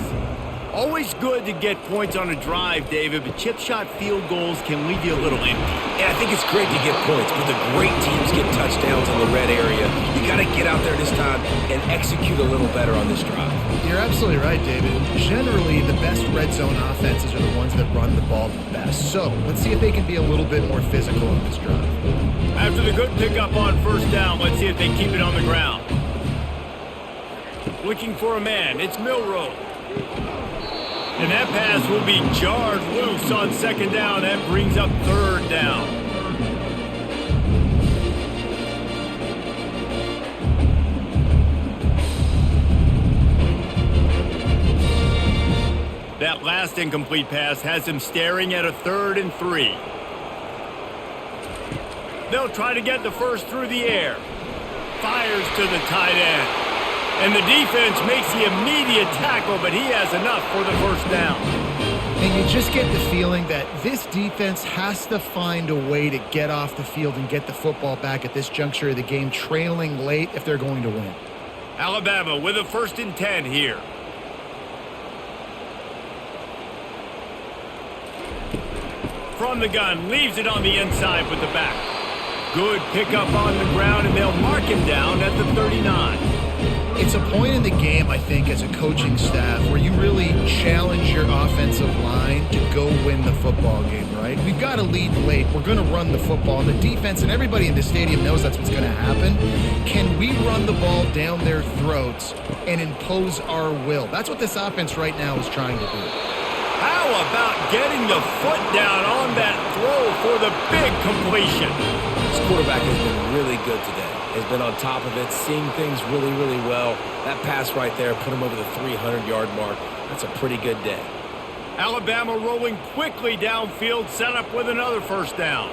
Always good to get points on a drive, David, but chip shot field goals can leave you a little empty. And I think it's great to get points, but the great teams get touchdowns in the red area. You got to get out there this time and execute a little better on this drive. You're absolutely right, David. Generally, the best red zone offenses are the ones that run the ball the best. So let's see if they can be a little bit more physical on this drive. After the good pickup on first down, let's see if they keep it on the ground. Looking for a man, it's Milroe. And that pass will be jarred loose on second down. That brings up third down. That last incomplete pass has him staring at a 3rd and 3. They'll try to get the first through the air. Fires to the tight end. And the defense makes the immediate tackle, but he has enough for the first down. And you just get the feeling that this defense has to find a way to get off the field and get the football back at this juncture of the game, trailing late if they're going to win. Alabama with a 1st and 10 here. From the gun, leaves it on the inside with the back. Good pickup on the ground, and they'll mark him down at the 39. It's a point in the game, I think, as a coaching staff where you really challenge your offensive line to go win the football game, right? We've got to lead late. We're going to run the football. And the defense and everybody in the stadium knows that's what's going to happen. Can we run the ball down their throats and impose our will? That's what this offense right now is trying to do. How about getting the foot down on that throw for the big completion? This quarterback has been really good today. Has been on top of it, seeing things really, really well. That pass right there put him over the 300-yard mark. That's a pretty good day. Alabama rolling quickly downfield, set up with another first down.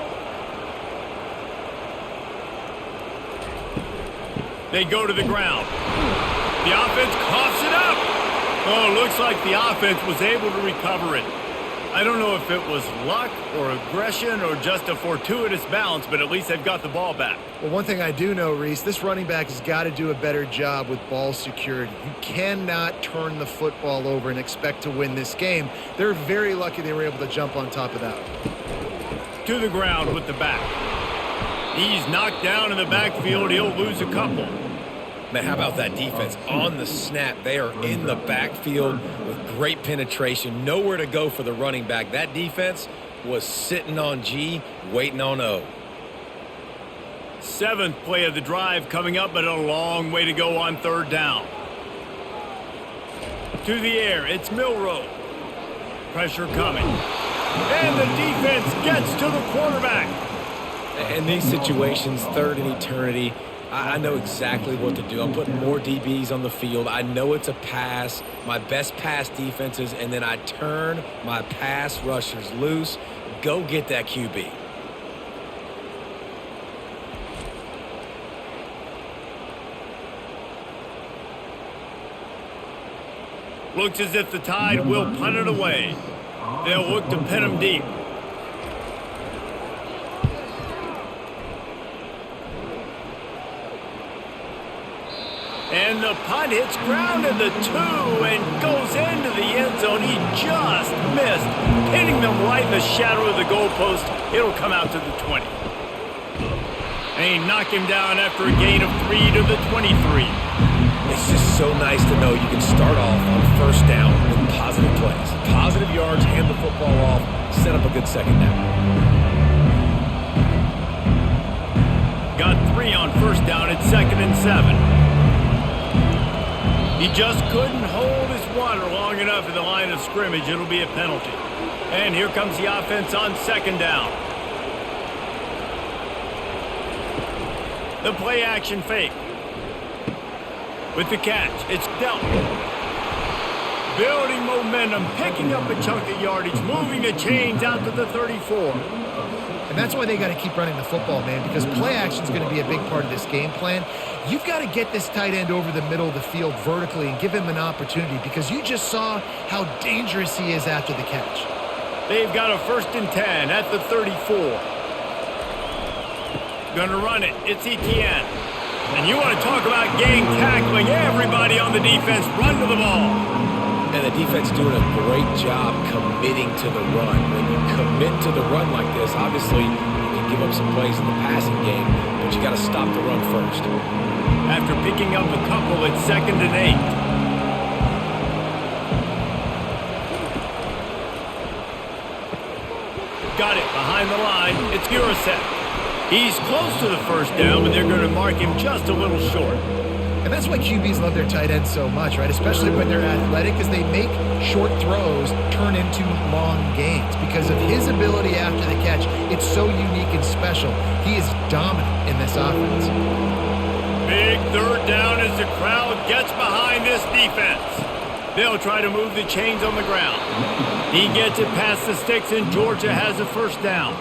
They go to the ground. The offense coughs it up. Oh, looks like the offense was able to recover it. I don't know if it was luck or aggression or just a fortuitous bounce, but at least they've got the ball back. Well, one thing I do know, Reese, this running back has got to do a better job with ball security. You cannot turn the football over and expect to win this game. They're very lucky they were able to jump on top of that. To the ground with the back. He's knocked down in the backfield. He'll lose a couple. Man, how about that defense? On the snap, they are in the backfield with great penetration. Nowhere to go for the running back. That defense was sitting on G, waiting on O. 7th play of the drive coming up, but a long way to go on third down. To the air, it's Milroe. Pressure coming. And the defense gets to the quarterback. In these situations, 3rd and eternity, I know exactly what to do. I'm putting more DBs on the field. I know it's a pass, my best pass defenses, and then I turn my pass rushers loose. Go get that QB. Looks as if the Tide will punt it away. They'll look to pin him deep. And the punt hits ground in the 2 and goes into the end zone. He just missed, hitting them right in the shadow of the goalpost. It'll come out to the 20. And he knocked him down after a gain of 3 to the 23. It's just so nice to know you can start off on first down with positive plays. Positive yards, hand the football off, set up a good second down. Got 3 on first down at 2nd and 7. He just couldn't hold his water long enough in the line of scrimmage. It'll be a penalty. And here comes the offense on 2nd down. The play action fake. With the catch, it's dealt. Building momentum, picking up a chunk of yardage, moving the chains out to the 34. And that's why they got to keep running the football, man, because play action is going to be a big part of this game plan. You've got to get this tight end over the middle of the field vertically and give him an opportunity, because you just saw how dangerous he is after the catch. They've got a 1st and 10 at the 34. Gonna run it. It's Etienne. And you want to talk about gang tackling. Everybody on the defense run to the ball. And the defense doing a great job committing to the run. When you commit to the run like this, obviously you can give up some plays in the passing game, but you got to stop the run first. After picking up a couple, it's 2nd and 8. Got it behind the line. It's Urasek. He's close to the first down, but they're going to mark him just a little short. And that's why QBs love their tight ends so much, right? Especially when they're athletic, because they make short throws turn into long gains. Because of his ability after the catch, it's so unique and special. He is dominant in this offense. Big 3rd down as the crowd gets behind this defense. They'll try to move the chains on the ground. He gets it past the sticks, and Georgia has a first down.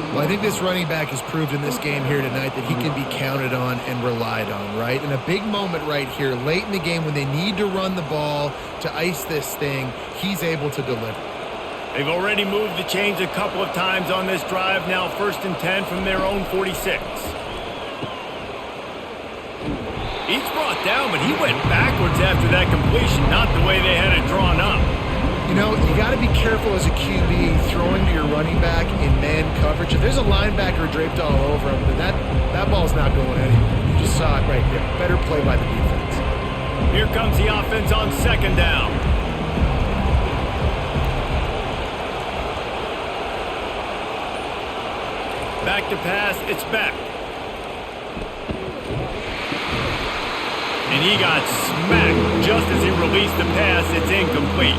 Well, I think this running back has proved in this game here tonight that he can be counted on and relied on, right? In a big moment right here, late in the game when they need to run the ball to ice this thing, he's able to deliver. They've already moved the chains a couple of times on this drive, now 1st and 10 from their own 46. He's brought down, but he went backwards after that completion, not the way they had it drawn up. You know, you got to be careful as a QB throwing to your running back in man coverage. If there's a linebacker draped all over him, then that ball's not going anywhere. You just saw it right there. Better play by the defense. Here comes the offense on 2nd down. Back to pass, it's Beck. And he got smacked just as he released the pass. It's incomplete.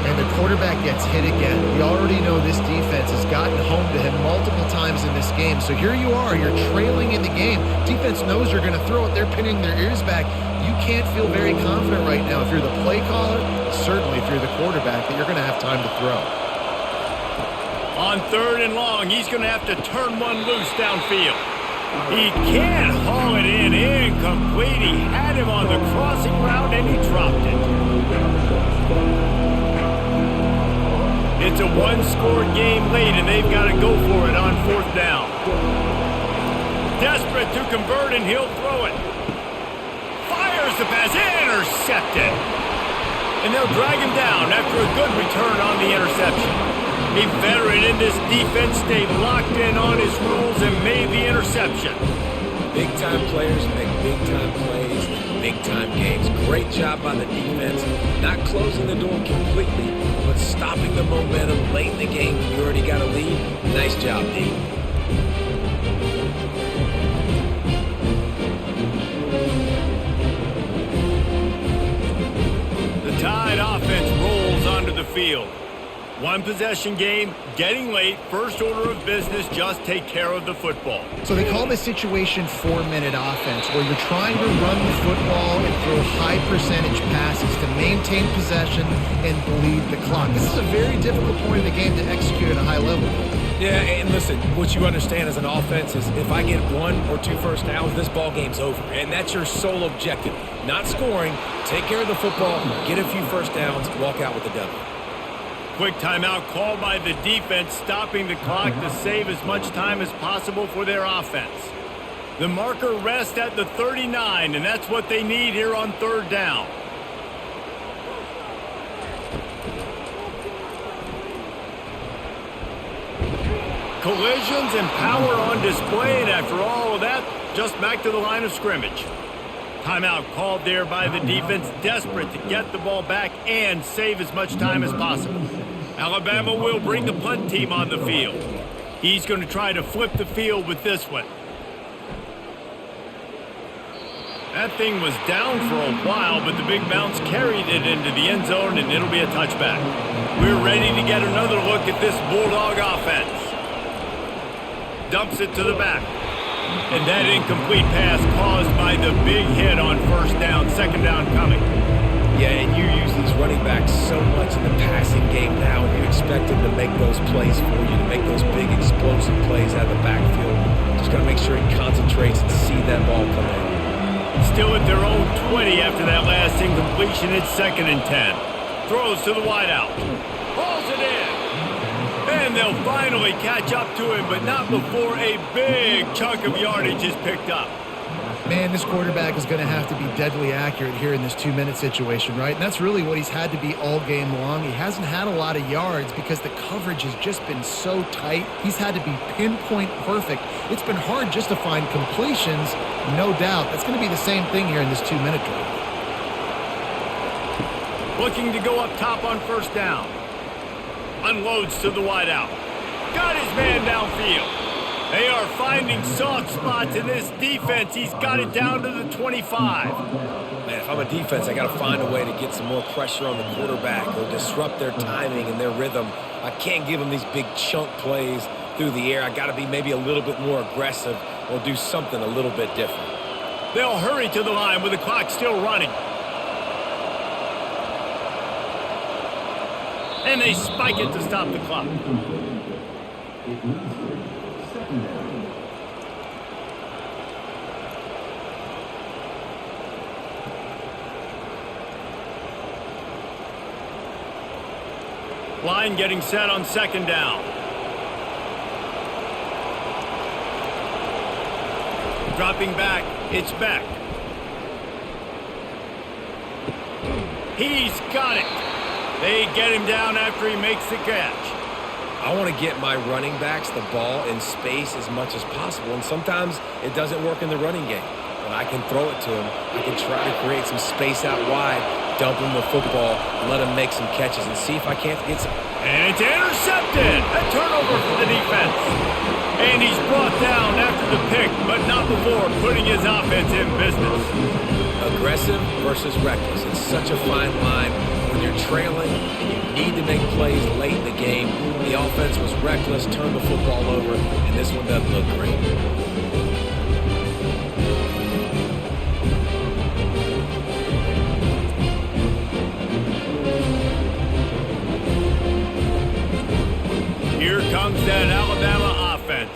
And the quarterback gets hit again. We already know this defense has gotten home to him multiple times in this game. So here you are, you're trailing in the game. Defense knows you're going to throw it. They're pinning their ears back. You can't feel very confident right now if you're the play caller, certainly if you're the quarterback, that you're going to have time to throw. On 3rd and long, he's going to have to turn one loose downfield. He can't haul it in. Incomplete. He had him on the crossing route, and he dropped it. It's a one-score game late, and they've got to go for it on 4th down. Desperate to convert, and he'll throw it. Fires the pass. Intercepted. And they'll drag him down after a good return on the interception. A veteran in this defense stayed locked in on his rules and made the interception. Big-time players make big-time plays in big-time games. Great job by the defense, not closing the door completely, but stopping the momentum late in the game when you already got a lead. Nice job, D. The Tide offense rolls onto the field. One possession game, getting late, first order of business, just take care of the football. So they call this situation 4-minute offense, where you're trying to run the football and throw high percentage passes to maintain possession and bleed the clock. This is a very difficult point in the game to execute at a high level. Yeah, and listen, what you understand as an offense is if I get 1 or 2 first downs, this ball game's over. And that's your sole objective. Not scoring, take care of the football, get a few first downs, walk out with the W. Quick timeout called by the defense, stopping the clock to save as much time as possible for their offense. The marker rests at the 39, and that's what they need here on 3rd down. Collisions and power on display, and after all of that, just back to the line of scrimmage. Timeout called there by the defense, desperate to get the ball back and save as much time as possible. Alabama will bring the punt team on the field. He's going to try to flip the field with this one. That thing was down for a while, but the big bounce carried it into the end zone, and it'll be a touchback. We're ready to get another look at this Bulldog offense. Dumps it to the back. And that incomplete pass caused by the big hit on 1st down, 2nd down coming. Yeah, and you use these running backs so much in the passing game now, and you expect them to make those plays for you, to make those big explosive plays out of the backfield. Just got to make sure he concentrates and see that ball come in. Still at their own 20 after that last incompletion. It's 2nd and 10. Throws to the wideout. Balls it in. And they'll finally catch up to him, but not before a big chunk of yardage is picked up. Man, this quarterback is going to have to be deadly accurate here in this 2-minute situation, right? And that's really what he's had to be all game long. He hasn't had a lot of yards because the coverage has just been so tight. He's had to be pinpoint perfect. It's been hard just to find completions, no doubt. That's going to be the same thing here in this 2-minute drive. Looking to go up top on first down. Unloads to the wideout. Got his man downfield. They are finding soft spots in this defense. He's got it down to the 25. Man, if I'm a defense, I got to find a way to get some more pressure on the quarterback or disrupt their timing and their rhythm. I can't give them these big chunk plays through the air. I got to be maybe a little bit more aggressive or do something a little bit different. They'll hurry to the line with the clock still running. And they spike it to stop the clock. Line getting set on second down. Dropping back, it's Beck. He's got it. They get him down after he makes the catch. I want to get my running backs the ball in space as much as possible, and sometimes it doesn't work in the running game. But I can throw it to him. I can try to create some space out wide, dump him the football, let him make some catches, and see if I can't get some. And it's intercepted. A turnover for the defense. And he's brought down after the pick, but not before putting his offense in business. Aggressive versus reckless. It's such a fine line when you're trailing and you need to make plays late in the game. The offense was reckless, turned the football over, and this one doesn't look great. Here comes that Alabama offense.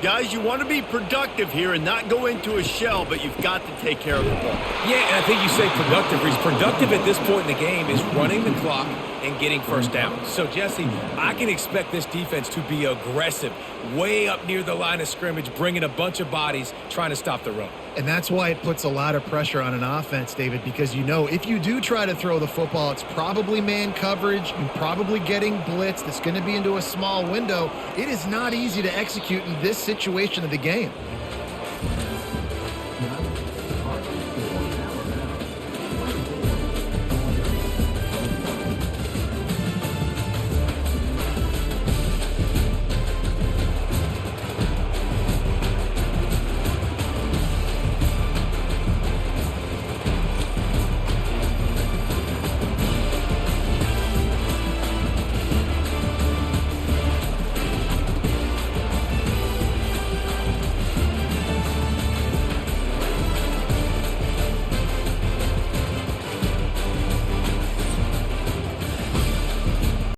Guys, you want to be productive here and not go into a shell, but you've got to take care of the ball. Yeah, and I think you say productive. He's productive at this point in the game is running the clock and getting first down. So, Jesse, I can expect this defense to be aggressive, way up near the line of scrimmage, bringing a bunch of bodies, trying to stop the run. And that's why it puts a lot of pressure on an offense, David, because you know if you do try to throw the football, it's probably man coverage. You're probably getting blitzed. It's going to be into a small window. It is not easy to execute in this situation of the game.